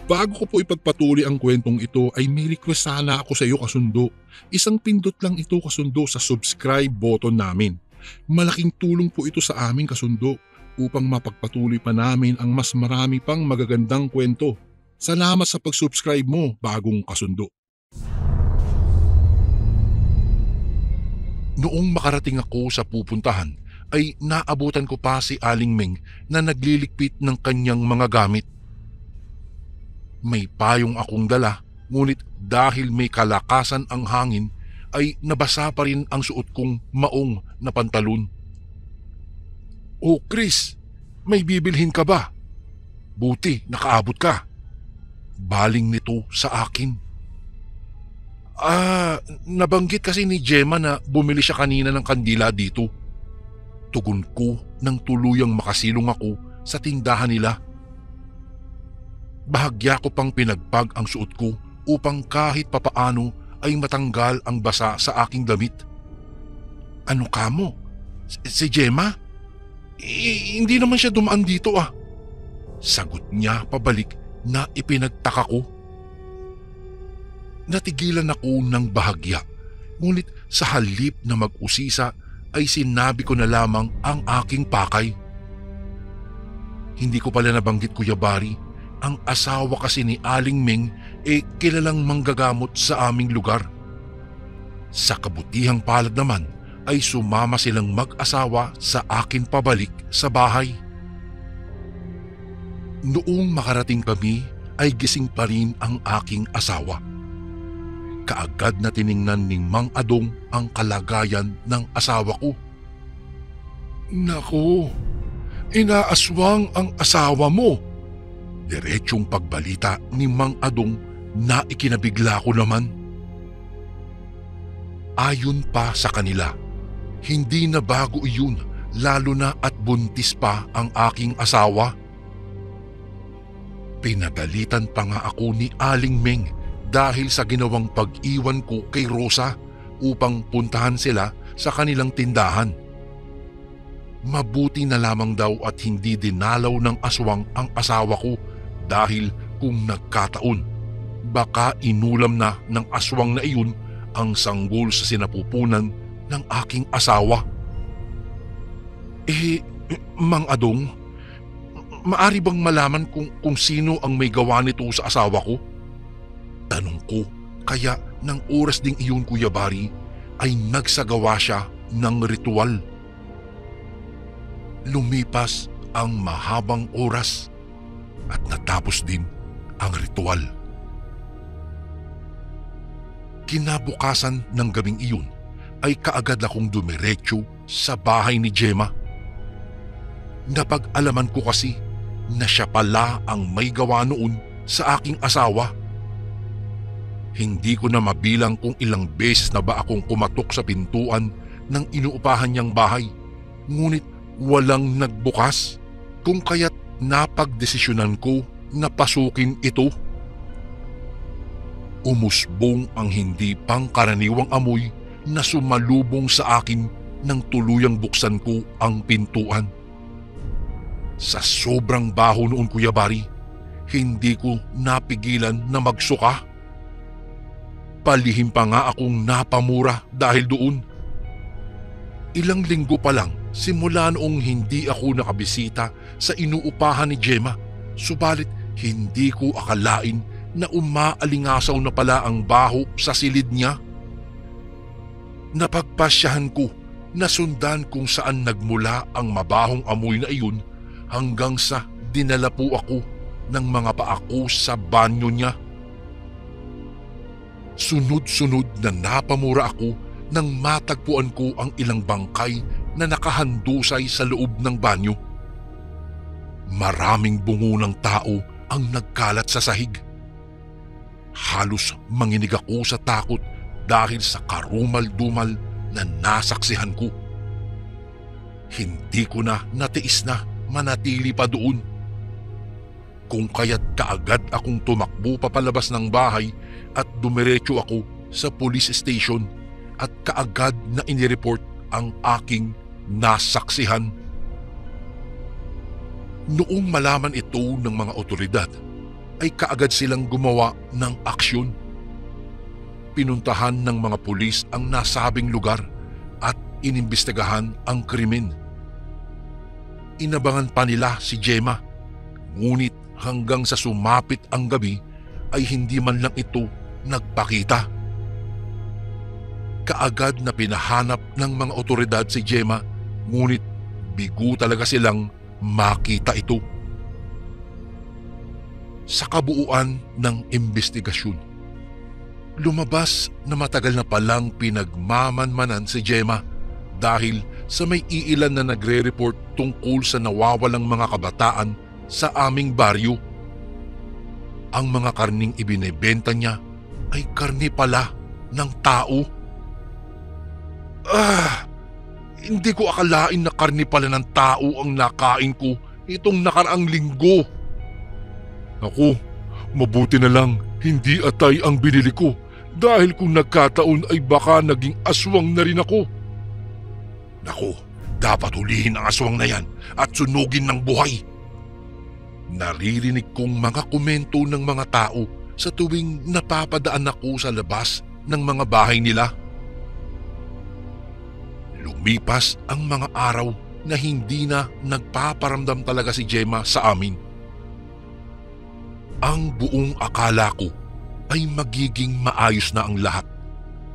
Speaker 2: Bago ko po ipagpatuloy ang kwentong ito ay may request sana ako sa iyo, kasundo. Isang pindot lang ito, kasundo, sa subscribe button namin. Malaking tulong po ito sa amin, kasundo, upang mapagpatuloy pa namin ang mas marami pang magagandang kwento. Salamat sa pag-subscribe mo, bagong kasundo. Noong makarating ako sa pupuntahan ay naabutan ko pa si Aling Meng na naglilikpit ng kanyang mga gamit. May payong akong dala, ngunit dahil may kalakasan ang hangin ay nabasa pa rin ang suot kong maong na pantalon. "Oh Chris, may bibilhin ka ba? Buti nakaabot ka." Baling nito sa akin. Nabanggit kasi ni Gemma na bumili siya kanina ng kandila dito. Tugon ko nang tuluyang makasilong ako sa tindahan nila. Bahagya ko pang pinagpag ang suot ko upang kahit papaano ay matanggal ang basa sa aking damit. "Ano ka mo? Si Gemma? Hindi naman siya dumaan dito Sagot niya pabalik na ipinagtaka ko. Natigilan ako ng bahagya, ngunit sa halip na mag-usisa ay sinabi ko na lamang ang aking pakay. Hindi ko pala nabanggit, Kuya Bari, ang asawa kasi ni Aling Meng kilalang manggagamot sa aming lugar. Sa kabutihang palad naman ay sumama silang mag-asawa sa akin pabalik sa bahay. Noong makarating kami ay gising pa rin ang aking asawa.
Speaker 1: kaagad na tiningnan ni Mang Adong ang kalagayan ng asawa ko. Naku, inaaswang ang asawa mo. Diretsong pagbalita ni Mang Adong na ikinabigla ko naman. Ayon pa sa kanila, hindi na bago iyon lalo na at buntis pa ang aking asawa. Pinagalitan pa nga ako ni Aling Meng dahil sa ginawang pag-iwan ko kay Rosa upang puntahan sila sa kanilang tindahan. Mabuti na lamang daw at hindi dinalaw ng aswang ang asawa ko dahil kung nagkataon, baka inulam na ng aswang na iyon ang sanggol sa sinapupunan ng aking asawa. Mang Adong, maari bang malaman kung sino ang may gawa nito sa asawa ko? Tanong ko, kaya ng oras ding iyon Kuya Bari ay nagsagawa siya ng ritual. Lumipas ang mahabang oras at natapos din ang ritual. Kinabukasan ng gabing iyon ay kaagad akong dumiretso sa bahay ni Gemma. Napag-alaman ko kasi na siya pala ang may gawa noon sa aking asawa. Hindi ko na mabilang kung ilang beses na ba akong kumatok sa pintuan ng inuupahan niyang bahay, ngunit walang nagbukas, kung kaya't napagdesisyonan ko na pasukin ito. Umusbong ang hindi pangkaraniwang amoy na sumalubong sa akin nang tuluyang buksan ko ang pintuan. Sa sobrang baho noon Kuya Bari, hindi ko napigilan na magsuka. Palihim pa nga akong napamura dahil doon. Ilang linggo pa lang simula noong hindi ako nakabisita sa inuupahan ni Gemma, subalit hindi ko akalain na umaalingasaw na pala ang baho sa silid niya. Napagpasyahan ko na sundan kung saan nagmula ang mabahong amoy na iyon hanggang sa dinala po ako ng mga paako sa banyo niya. Sunod-sunod na napamura ako nang matagpuan ko ang ilang bangkay na nakahandusay sa loob ng banyo. Maraming bungo ng tao ang nagkalat sa sahig. Halos manginig ako sa takot dahil sa karumal-dumal na nasaksihan ko. Hindi ko na natiis na manatili pa doon. Kung kaya't kaagad akong tumakbo papalabas ng bahay at dumiretso ako sa police station at kaagad na inireport ang aking nasaksihan. Noong malaman ito ng mga otoridad, ay kaagad silang gumawa ng aksyon. Pinuntahan ng mga pulis ang nasabing lugar at inimbestigahan ang krimen. Inabangan pa nila si Gemma, ngunit hanggang sa sumapit ang gabi ay hindi man lang ito nagpakita. Kaagad na pinahanap ng mga otoridad si Gemma, ngunit bigo talaga silang makita ito. Sa kabuuan ng investigasyon, lumabas na matagal na palang pinagmamanmanan si Gemma dahil sa may iilan na nagre-report tungkol sa nawawalang mga kabataan sa aming baryo. Ang mga karning ibinebenta niya ay karne pala ng tao. Hindi ko akalain na karne pala ng tao ang nakain ko itong nakaraang linggo. Ako, mabuti na lang hindi atay ang binili ko dahil kung nagkataon ay baka naging aswang na rin ako. Naku, dapat hulihin ang aswang na yan at sunugin ng buhay. Naririnig kong mga komento ng mga tao sa tuwing napapadaan ako sa labas ng mga bahay nila. Lumipas ang mga araw na hindi na nagpaparamdam talaga si Gemma sa amin. Ang buong akala ko ay magiging maayos na ang lahat.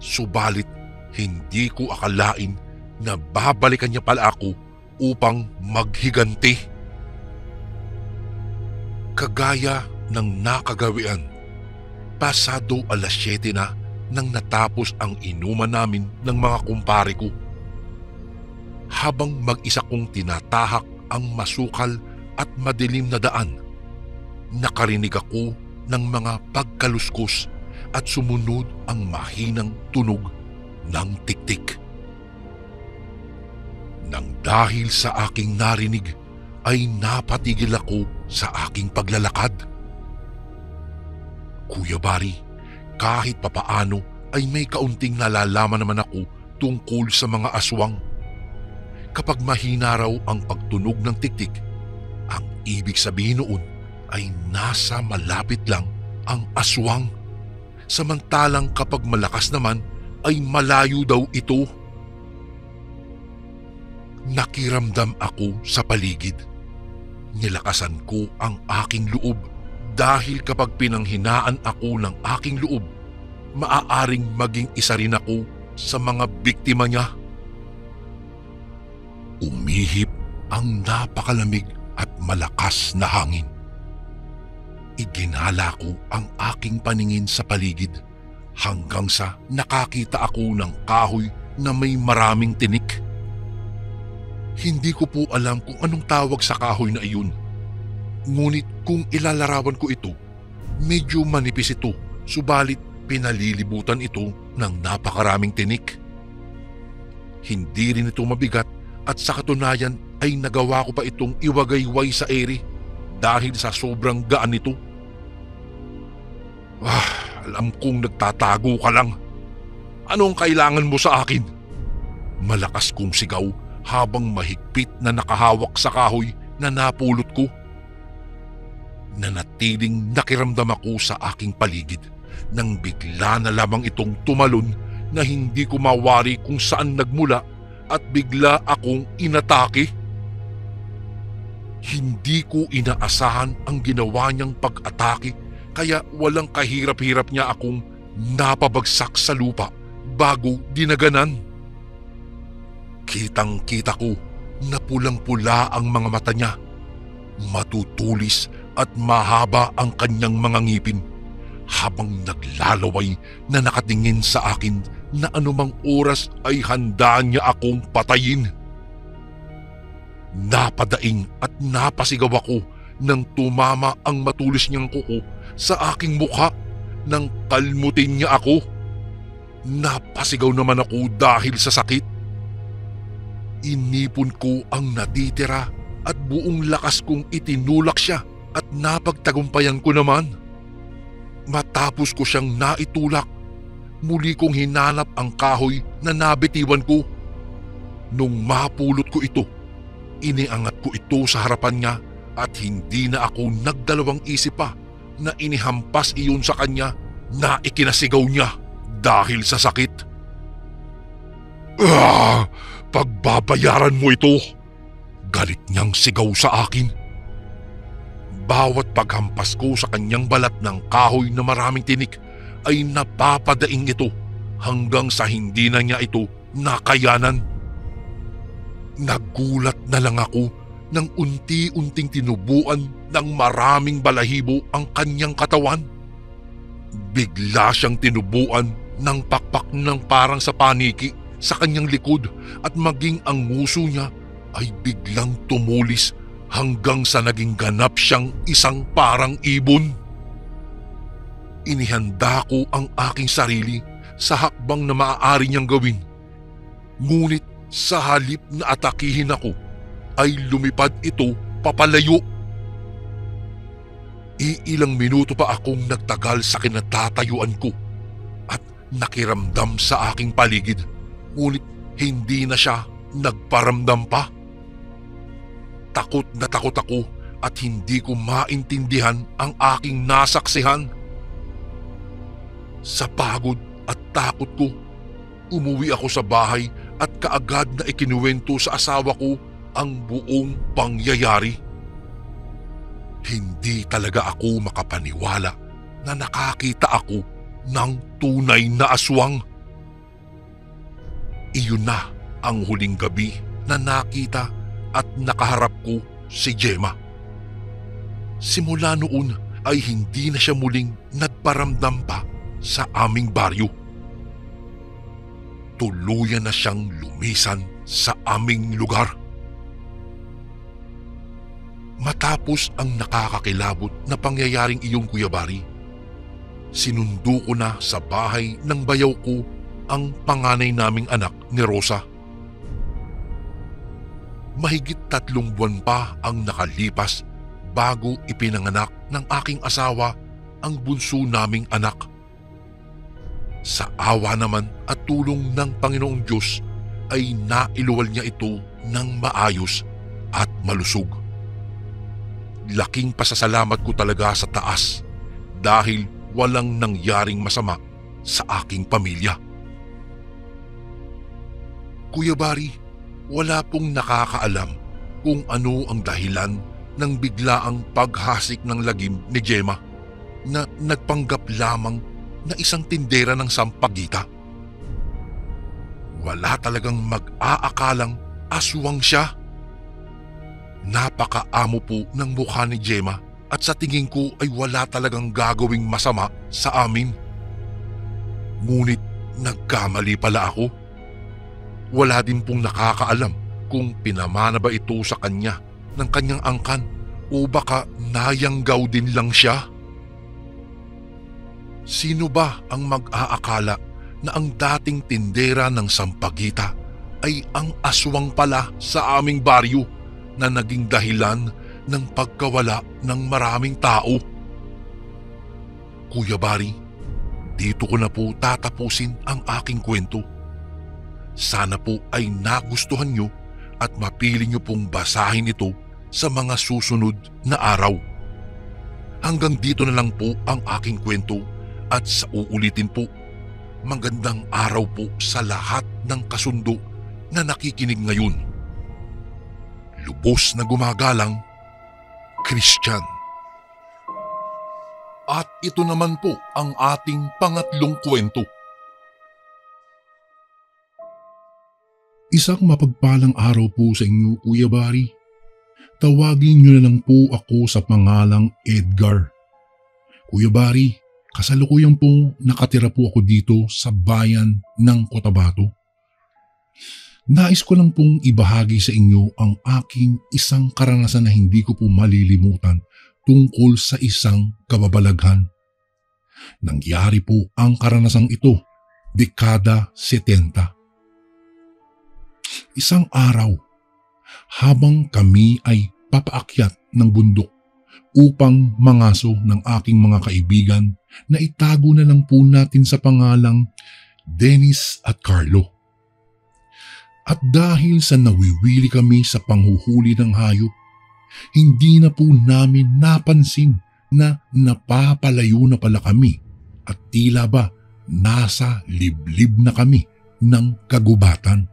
Speaker 1: Subalit hindi ko akalain na babalikan niya pala ako upang maghiganti. Kagaya ng nakagawian, pasado 7:00 na nang natapos ang inuman namin ng mga kumpare ko. Habang mag-isa kong tinatahak ang masukal at madilim na daan, nakarinig ako ng mga pagkaluskos at sumunod ang mahinang tunog ng tiktik. Nang dahil sa aking narinig ay napatigil ako sa aking paglalakad. Kuya Bari, kahit papaano ay may kaunting nalalaman naman ako tungkol sa mga aswang. Kapag mahina raw ang pagtunog ng tiktik, ang ibig sabihin noon ay nasa malapit lang ang aswang. Samantalang kapag malakas naman ay malayo daw ito. Nakiramdam ako sa paligid. Nilakasan ko ang aking loob dahil kapag pinanghinaan ako ng aking loob, maaaring maging isa rin ako sa mga biktima niya. Umihip ang napakalamig at malakas na hangin. Iginala ko ang aking paningin sa paligid hanggang sa nakakita ako ng kahoy na may maraming tinik. Hindi ko po alam kung anong tawag sa kahoy na iyon. Ngunit kung ilalarawan ko ito, medyo manipis ito, subalit pinalilibutan ito ng napakaraming tinik. Hindi rin ito mabigat at sa katunayan ay nagawa ko pa itong iwagayway sa ere dahil sa sobrang gaan nito. Alam kong nagtatago ka lang. Anong kailangan mo sa akin? Malakas kong sigaw habang mahigpit na nakahawak sa kahoy na napulot ko. Nanatiling nakiramdam ako sa aking paligid nang bigla na lamang itong tumalon na hindi ko mawari kung saan nagmula at bigla akong inatake. Hindi ko inaasahan ang ginawa niyang pag-atake kaya walang kahirap-hirap niya akong napabagsak sa lupa bago dinaganan. Kitang-kita ko na pulang-pula ang mga mata niya. Matutulis at mahaba ang kanyang mga ngipin habang naglalaway na nakatingin sa akin na anumang oras ay handa niya akong patayin. Napadaing at napasigaw ako nang tumama ang matulis niyang kuko sa aking mukha nang kalmutin niya ako. Napasigaw naman ako dahil sa sakit. Inipon ko ang natitira at buong lakas kong itinulak siya at napagtagumpayan ko naman. Matapos ko siyang naitulak, muli kong hinanap ang kahoy na nabitiwan ko. Nung mapulot ko ito, iniangat ko ito sa harapan niya at hindi na ako nagdalawang isip pa na inihampas iyon sa kanya na ikinasigaw niya dahil sa sakit. Pagbabayaran mo ito! Galit niyang sigaw sa akin. Bawat paghampas ko sa kanyang balat ng kahoy na maraming tinik ay napapadaing ito hanggang sa hindi na niya ito nakayanan. Nagulat na lang ako nang unti-unting tinubuan ng maraming balahibo ang kanyang katawan. Bigla siyang tinubuan ng pakpak ng parang sa paniki sa kanyang likod at maging ang nguso niya ay biglang tumulis hanggang sa naging ganap siyang isang parang ibon. Inihanda ko ang aking sarili sa hakbang na maaari niyang gawin. Ngunit sa halip na atakihin ako, ay lumipad ito papalayo. Iilang minuto pa akong nagtagal sa kinatatayuan ko at nakiramdam sa aking paligid, ngunit hindi na siya nagparamdam pa. Takot na takot ako at hindi ko maintindihan ang aking nasaksihan. Sa pagod at takot ko, umuwi ako sa bahay at kaagad na ikinuwento sa asawa ko ang buong pangyayari. Hindi talaga ako makapaniwala na nakakita ako ng tunay na aswang. Iyon na ang huling gabi na nakita at nakaharap ko si Gemma. Simula noon ay hindi na siya muling nagparamdam pa sa aming baryo. tuluyan na siyang lumisan sa aming lugar. Matapos ang nakakakilabot na pangyayaring iyon, Kuya Bari, sinundo ko na sa bahay ng bayaw ko ang panganay naming anak ni Rosa. Mahigit 3 buwan pa ang nakalipas bago ipinanganak ng aking asawa ang bunso naming anak. Sa awa naman at tulong ng Panginoong Diyos ay nailuwal niya ito ng maayos at malusog. Laking pasasalamat ko talaga sa taas dahil walang nangyaring masama sa aking pamilya. Kuya Bari, wala pong nakakaalam kung ano ang dahilan ng biglaang paghasik ng lagim ni Gemma na nagpanggap lamang na isang tindera ng sampagita. Wala talagang mag-aakalang aswang siya. Napakaamo po ng mukha ni Gemma at sa tingin ko ay wala talagang gagawing masama sa amin. Ngunit nagkamali pala ako. Wala din pong nakakaalam kung pinamana ba ito sa kanya ng kanyang angkan o baka nayanggaw din lang siya. Sino ba ang mag-aakala na ang dating tindera ng sampagita ay ang aswang pala sa aming baryo na naging dahilan ng pagkawala ng maraming tao? Kuya Bari, dito ko na po tatapusin ang aking kwento. Sana po ay nagustuhan nyo at mapili nyo pong basahin ito sa mga susunod na araw. Hanggang dito na lang po ang aking kwento at sa uulitin po, magandang araw po sa lahat ng kasundo na nakikinig ngayon. Lubos na gumagalang, Christian. At ito naman po ang ating pangatlong kwento.
Speaker 2: Isang mapagpalang araw po sa inyo, Kuya Bari. Tawagin niyo na lang po ako sa pangalang Edgar. Kuya Bari, kasalukuyan po nakatira po ako dito sa bayan ng Cotabato. Nais ko lang pong ibahagi sa inyo ang aking isang karanasan na hindi ko po malilimutan tungkol sa isang kababalaghan. Nangyari po ang karanasang ito, dekada 70. Isang araw, habang kami ay papaakyat ng bundok upang mangaso ng aking mga kaibigan na itago na lang po natin sa pangalang Dennis at Carlo. At dahil sa nawiwili kami sa panghuhuli ng hayop, hindi na po namin napansin na napapalayo na pala kami at tila ba nasa liblib na kami ng kagubatan.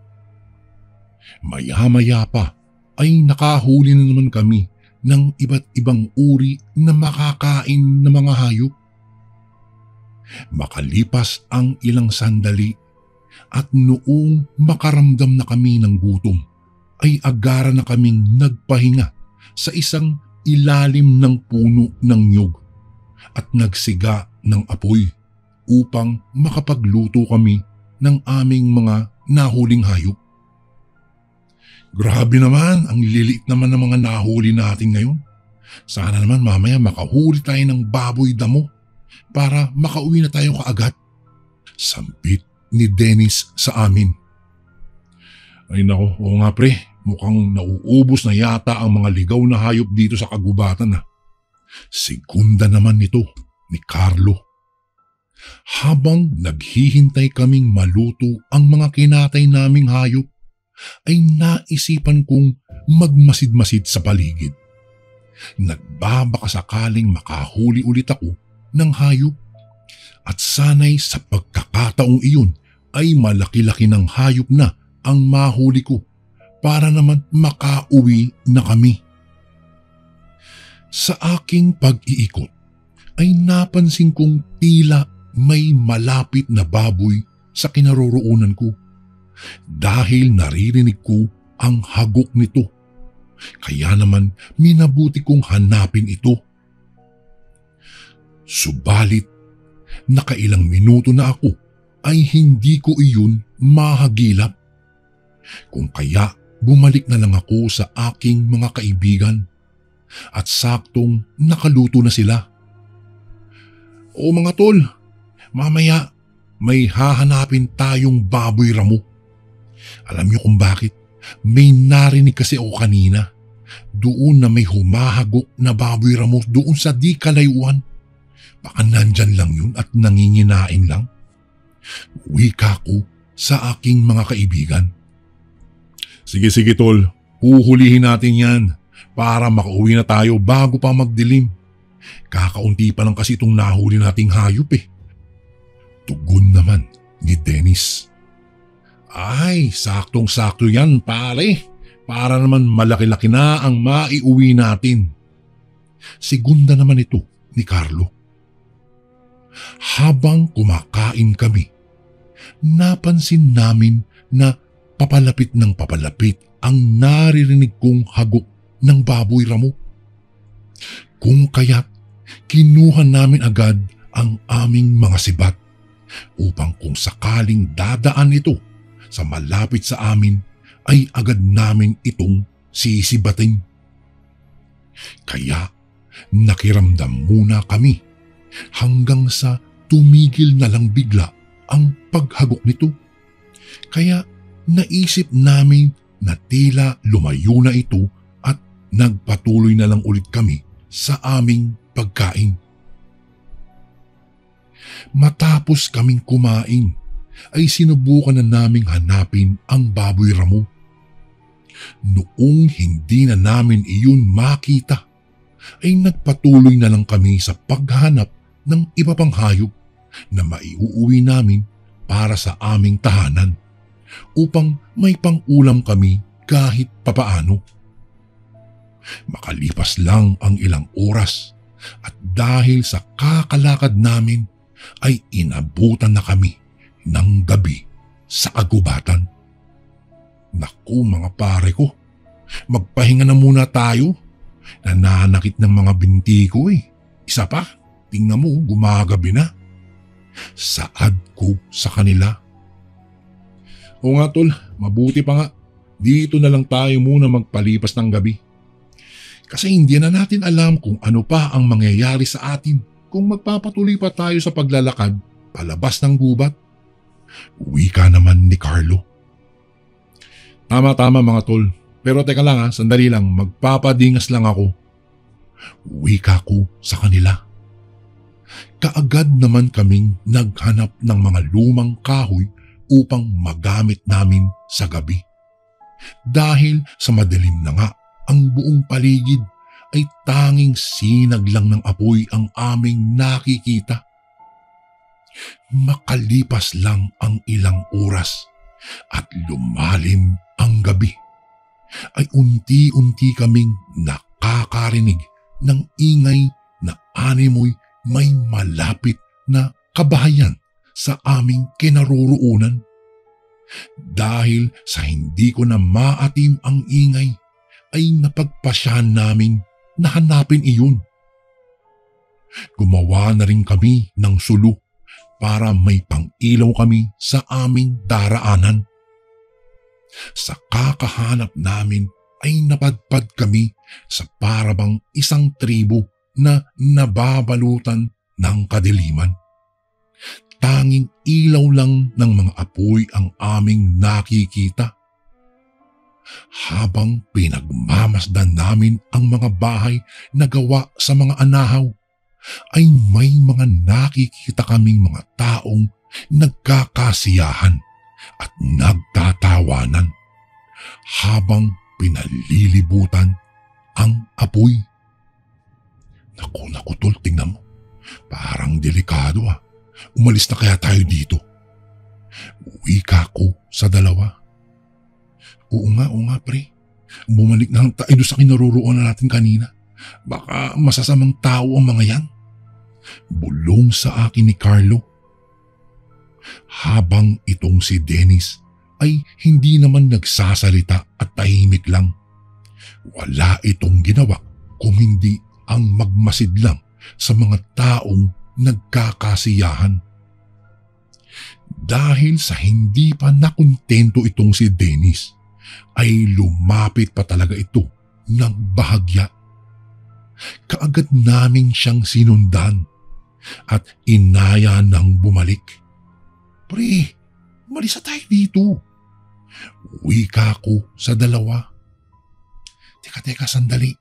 Speaker 2: Maya-maya pa ay nakahuli na naman kami ng iba't ibang uri na makakain na mga hayop. Makalipas ang ilang sandali at noong makaramdam na kami ng gutom, ay agara na kaming nagpahinga sa isang ilalim ng puno ng nyug at nagsiga ng apoy upang makapagluto kami ng aming mga nahuling hayop. Grabe naman, ang liliit naman ng mga nahuli natin ngayon. Sana naman mamaya makahuli tayo ng baboy damo para makauwi na tayo kaagad. Sampit ni Dennis sa amin. Ay nako, oo nga pre, mukhang nauubos na yata ang mga ligaw na hayop dito sa kagubatan na. Segunda naman nito ni Carlo. Habang naghihintay kaming maluto ang mga kinatay naming hayop, ay naisipan kong magmasid-masid sa paligid. Nagbabaka sakaling makahuli ulit ako ng hayop at sanay sa pagkakataong iyon ay malaki-laki ng hayop na ang mahuli ko para naman makauwi na kami. Sa aking pag-iikot ay napansin kong tila may malapit na baboy sa kinaroroonan ko. Dahil naririnig ko ang hagok nito, kaya naman minabuti kong hanapin ito. Subalit, nakailang minuto na ako ay hindi ko iyon mahagilap. Kung kaya bumalik na lang ako sa aking mga kaibigan at saktong nakaluto na sila. O mga tol, mamaya may hahanapin tayong baboy ramo. Alam niyo kung bakit? May narinig kasi ako kanina. Doon na may humahagok na baboy ramo doon sa di kalayuan. Baka nandyan lang yun at nanginginain lang. Wika ko sa aking mga kaibigan. Sige tol, huhulihin natin yan para makauwi na tayo bago pa magdilim. Kakaunti pa lang kasi itong nahuli nating hayop eh. Tugon naman ni Dennis. Ay, saktong-sakto yan pare. Para naman malaki-laki na ang maiuwi natin. Segunda naman ito ni Carlo. Habang kumakain kami, napansin namin na papalapit ng papalapit ang naririnig kong hagok ng baboy ramo. Kung kaya't kinuha namin agad ang aming mga sibat upang kung sakaling dadaan ito sa malapit sa amin ay agad namin itong sisibating. Kaya nakiramdam muna kami hanggang sa tumigil na lang bigla ang paghagok nito. Kaya naisip namin na tila lumayo na ito at nagpatuloy na lang ulit kami sa aming pagkain. Matapos kaming kumain ay sinubukan na naming hanapin ang baboy ramo. Noong hindi na namin iyon makita, ay nagpatuloy na lang kami sa paghanap ng iba pang hayop na maiuuwi namin para sa aming tahanan upang may pang-ulam kami kahit papaano. Makalipas lang ang ilang oras at dahil sa kakalakad namin ay inabutan na kami ng gabi sa agubatan. Naku mga pare ko, magpahinga na muna tayo. Nananakit ng mga binti ko eh. Isa pa, tingnan mo gumagabi na. Saad ko sa kanila. O nga tol, mabuti pa nga. Dito na lang tayo muna magpalipas ng gabi. Kasi hindi na natin alam kung ano pa ang mangyayari sa atin kung magpapatuloy pa tayo sa paglalakad palabas ng gubat. Wika naman ni Carlo. Tama mga tol. Pero teka lang sandali lang, magpapadingas lang ako. Wika ko sa kanila. Kaagad naman kaming naghanap ng mga lumang kahoy upang magamit namin sa gabi. Dahil sa madilim na nga ang buong paligid ay tanging sinag lang ng apoy ang aming nakikita. Makalipas lang ang ilang oras at lumalim ang gabi, ay unti-unti kaming nakakarinig ng ingay na animoy may malapit na kabahayan sa aming kinaroroonan. Dahil sa hindi ko na maatim ang ingay, ay napagpasyahan namin na hanapin iyon. Gumawa na rin kami ng sulu para may pang-ilaw kami sa aming daraanan. Sa kakahanap namin ay napadpad kami sa parabang isang tribo na nababalutan ng kadiliman. Tanging ilaw lang ng mga apoy ang aming nakikita. Habang pinagmamasdan namin ang mga bahay na gawa sa mga anahaw, ay may mga nakikita kaming mga taong nagkakasiyahan at nagtatawanan habang pinalilibutan ang apoy. Naku tol, tingnan mo. Parang delikado Umalis na kaya tayo dito? Wika ko sa dalawa. Oo nga pre. Bumalik na lang tayo sa kinaroroonan natin kanina. Baka masasamang tao ang mga yan. Bulong sa akin ni Carlo. Habang itong si Dennis ay hindi naman nagsasalita at tahimik lang. Wala itong ginawa kung hindi ang magmasid lang sa mga taong nagkakasiyahan. Dahil sa hindi pa nakontento itong si Dennis, ay lumapit pa talaga ito ng bahagya. Kaagad namin siyang sinundan at inaya ng bumalik. Pre, umalis na tayo dito. Wika ko sa dalawa. Teka, sandali.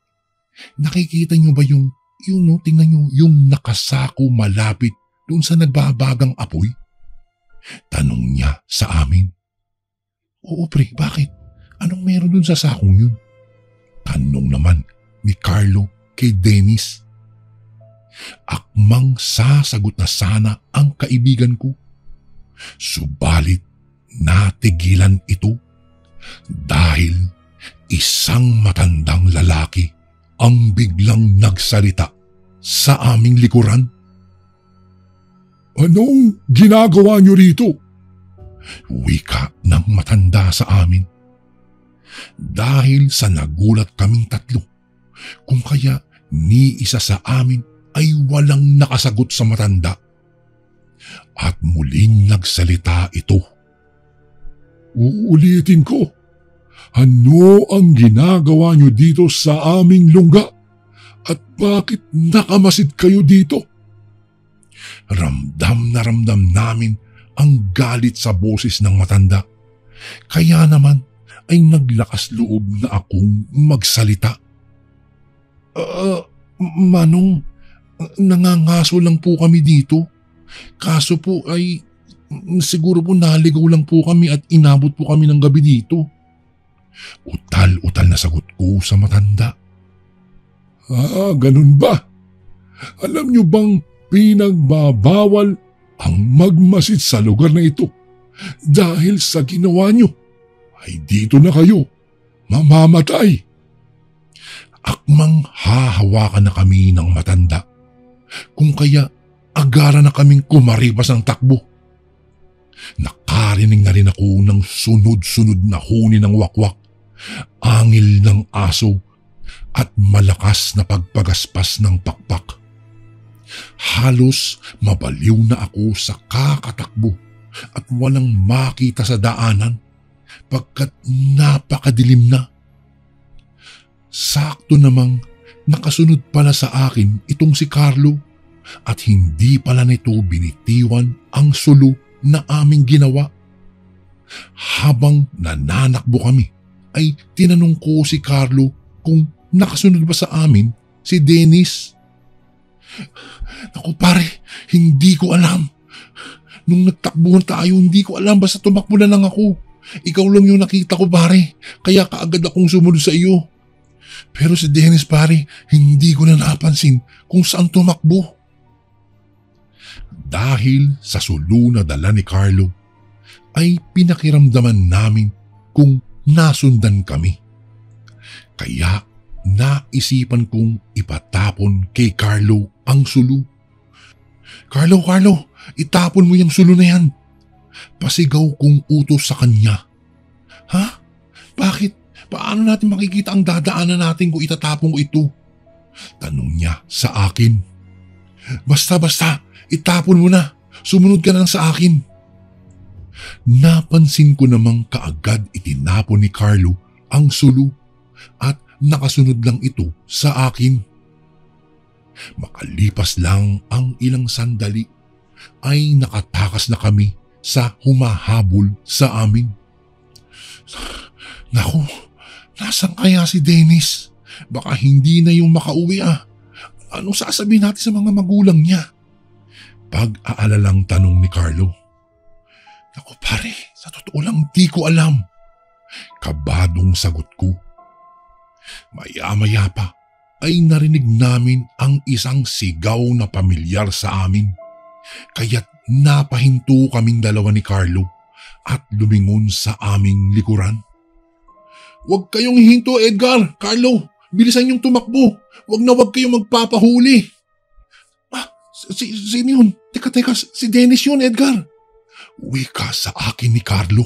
Speaker 2: Nakikita niyo ba yung tingnan niyo, yung nakasako malapit doon sa nagbabagang apoy? Tanong niya sa amin. Oo pre, bakit? Anong meron doon sa sakong yun? Tanong naman ni Carlo kay Dennis. Akmang sasagot na sana ang kaibigan ko. Subalit natigilan ito dahil isang matandang lalaki ang biglang nagsalita sa aming likuran. Anong ginagawa niyo rito? Wika ng matanda sa amin. Dahil sa nagulat kaming tatlo, kung kaya ni isa sa amin ay walang nakasagot sa matanda. At muling nagsalita ito. Uulitin ko, ano ang ginagawa niyo dito sa aming lungga? At bakit nakamasid kayo dito? Ramdam na ramdam namin ang galit sa boses ng matanda. Kaya naman ay naglakas loob na akong magsalita. Manong, nangangaso lang po kami dito. Kaso po ay siguro po naligaw lang po kami at inabot po kami ng gabi dito. Utal-utal na sagot ko sa matanda. Ganun ba? Alam niyo bang pinagbabawal ang magmasid sa lugar na ito dahil sa ginawa niyo ay dito na kayo mamamatay. Akmang hahawakan na kami ng matanda, kung kaya agara na kaming kumaripas ng takbo. Nakarinig na rin ako ng sunod-sunod na huni ng wakwak, angil ng aso at malakas na pagpagaspas ng pakpak. Halos mabaliw na ako sa kakatakbo at walang makita sa daanan pagkat napakadilim na. Sakto namang nakasunod pala sa akin itong si Carlo at hindi pala nito binitiwan ang sulo na aming ginawa. Habang nananakbo kami ay tinanong ko si Carlo kung nakasunod ba sa amin si Dennis. Naku pare, hindi ko alam. Nung nagtakbuhan tayo, hindi ko alam, basta tumakbo na lang ako. Ikaw lang yung nakita ko pare, kaya kaagad akong sumunod sa iyo. Pero si Dennis pare, hindi ko na napansin kung saan tumakbo. Dahil sa sulo na dala ni Carlo, ay pinakiramdaman namin kung nasundan kami. Kaya naisipan kong ipatapon kay Carlo ang sulo. Carlo, itapon mo yung sulo na yan. Pasigaw kong utos sa kanya. Ha? Bakit? Paano natin makikita ang dadaanan natin kung itatapon ko ito? Tanong niya sa akin. Basta, itapon mo na. Sumunod ka na lang sa akin. Napansin ko namang kaagad itinapon ni Carlo ang sulo at nakasunod lang ito sa akin. Makalipas lang ang ilang sandali ay nakatakas na kami sa humahabol sa amin. Naku, nasan kaya si Dennis? Baka hindi na yung makauwi ah. Anong sasabihin natin sa mga magulang niya? Pag-aalalang tanong ni Carlo. Naku pare, sa totoo lang di ko alam. Kabadong sagot ko. Maya-maya pa ay narinig namin ang isang sigaw na pamilyar sa amin. Kaya't napahinto kaming dalawa ni Carlo at lumingon sa aming likuran. Huwag kayong hinto, Edgar! Carlo, bilisan niyong tumakbo. Huwag kayong magpapahuli. Sino yun? Teka, si Dennis yun, Edgar. Wika sa akin ni Carlo.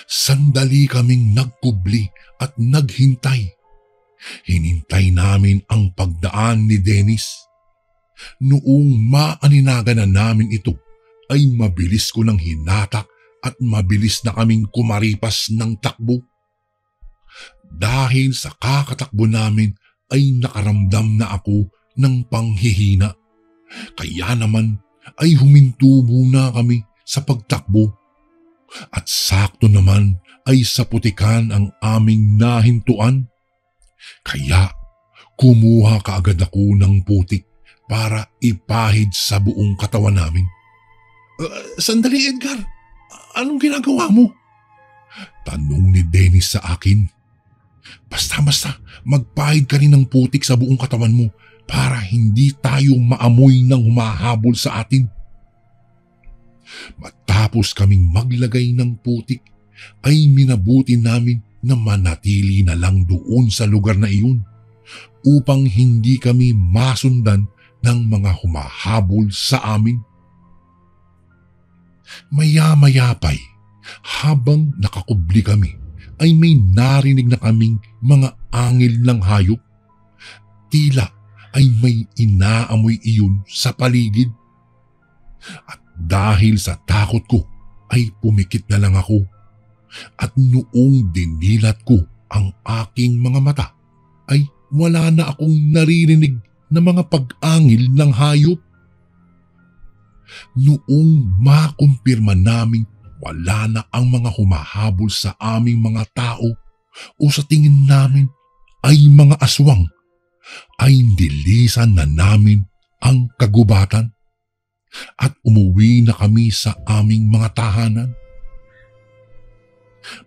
Speaker 2: Sandali kaming nagkubli at naghintay. Hinintay namin ang pagdaan ni Dennis. Noong maaninaga na namin ito, ay mabilis ko ng hinatak at mabilis na kaming kumaripas ng takbo. Dahil sa kakatakbo namin ay nakaramdam na ako ng panghihina. Kaya naman ay huminto muna kami sa pagtakbo. At sakto naman ay sa putikan ang aming nahintuan. Kaya kumuha kaagad ako ng putik para ipahid sa buong katawan namin. Sandali Edgar, anong ginagawa mo? Tanong ni Dennis sa akin. Basta magpahid ka rin ng putik sa buong katawan mo para hindi tayo maamoy ng humahabol sa atin. Matapos kaming maglagay ng putik ay minabuti namin na manatili na lang doon sa lugar na iyon upang hindi kami masundan ng mga humahabol sa amin. Maya-maya pa'y habang nakakubli kami ay may narinig na kaming mga angil ng hayop. Tila ay may inaamoy iyon sa paligid. At dahil sa takot ko ay pumikit na lang ako. At noong dinilat ko ang aking mga mata ay wala na akong naririnig na mga pag-angil ng hayop. Noong makumpirma naming wala na ang mga humahabol sa aming mga tao o sa tingin namin ay mga aswang, ay nilisan na namin ang kagubatan at umuwi na kami sa aming mga tahanan.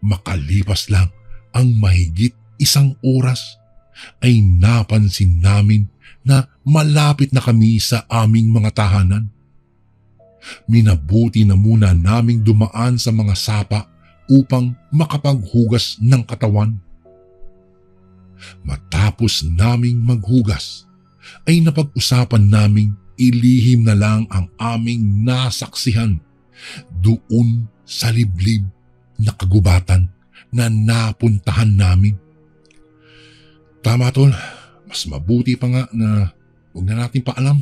Speaker 2: Makalipas lang ang mahigit 1 oras ay napansin namin na malapit na kami sa aming mga tahanan. Minabuti na muna naming dumaan sa mga sapa upang makapaghugas ng katawan. Matapos naming maghugas, ay napag-usapan naming ilihim na lang ang aming nasaksihan doon sa liblib na kagubatan na napuntahan namin. Tama tol, mas mabuti pa nga na huwag na natin paalam.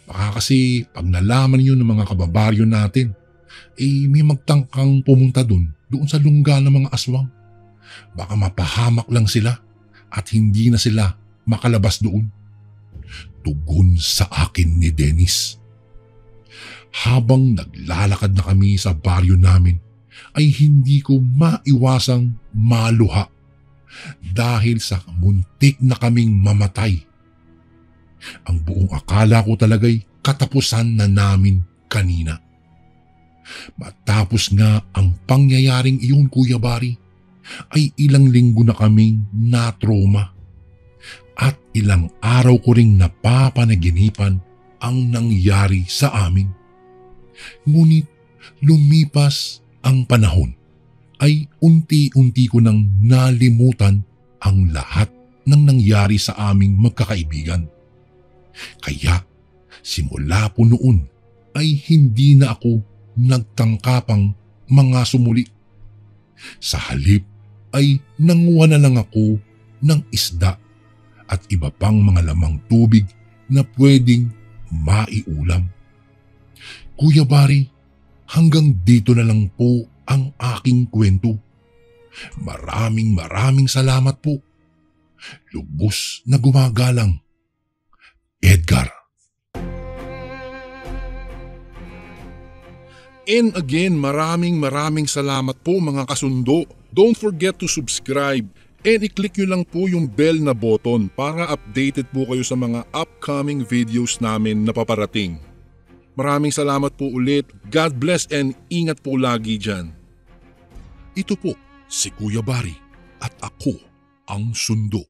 Speaker 2: Baka kasi pag nalaman yun ng mga kababaryo natin, may magtangkang pumunta doon sa lungga ng mga aswang. Baka mapahamak lang sila at hindi na sila makalabas doon. Tugon sa akin ni Dennis. Habang naglalakad na kami sa baryo namin, ay hindi ko maiwasang maluha dahil sa muntik na kaming mamatay. Ang buong akala ko talaga'y katapusan na namin kanina. Matapos nga ang pangyayaring iyon, Kuya Bari, ay ilang linggo na kaming na-trauma at ilang araw ko ring napapanaginipan ang nangyari sa amin. Ngunit lumipas ang panahon ay unti-unti ko nang nalimutan ang lahat ng nangyari sa aming magkakaibigan. Kaya simula po noon ay hindi na ako nagtangkapang mga sumuli. Sa halip ay nanguha na lang ako ng isda at iba pang mga lamang tubig na pwedeng maiulam. Kuya Bari, hanggang dito na lang po ang aking kwento. Maraming salamat po. Lubos na gumagalang, Edgar.
Speaker 1: And again, maraming salamat po mga kasundo. Don't forget to subscribe and i-click nyo lang po yung bell na button para updated po kayo sa mga upcoming videos namin na paparating. Maraming salamat po ulit. God bless and ingat po lagi dyan.
Speaker 2: Ito po si Kuya Bari at ako ang sundo.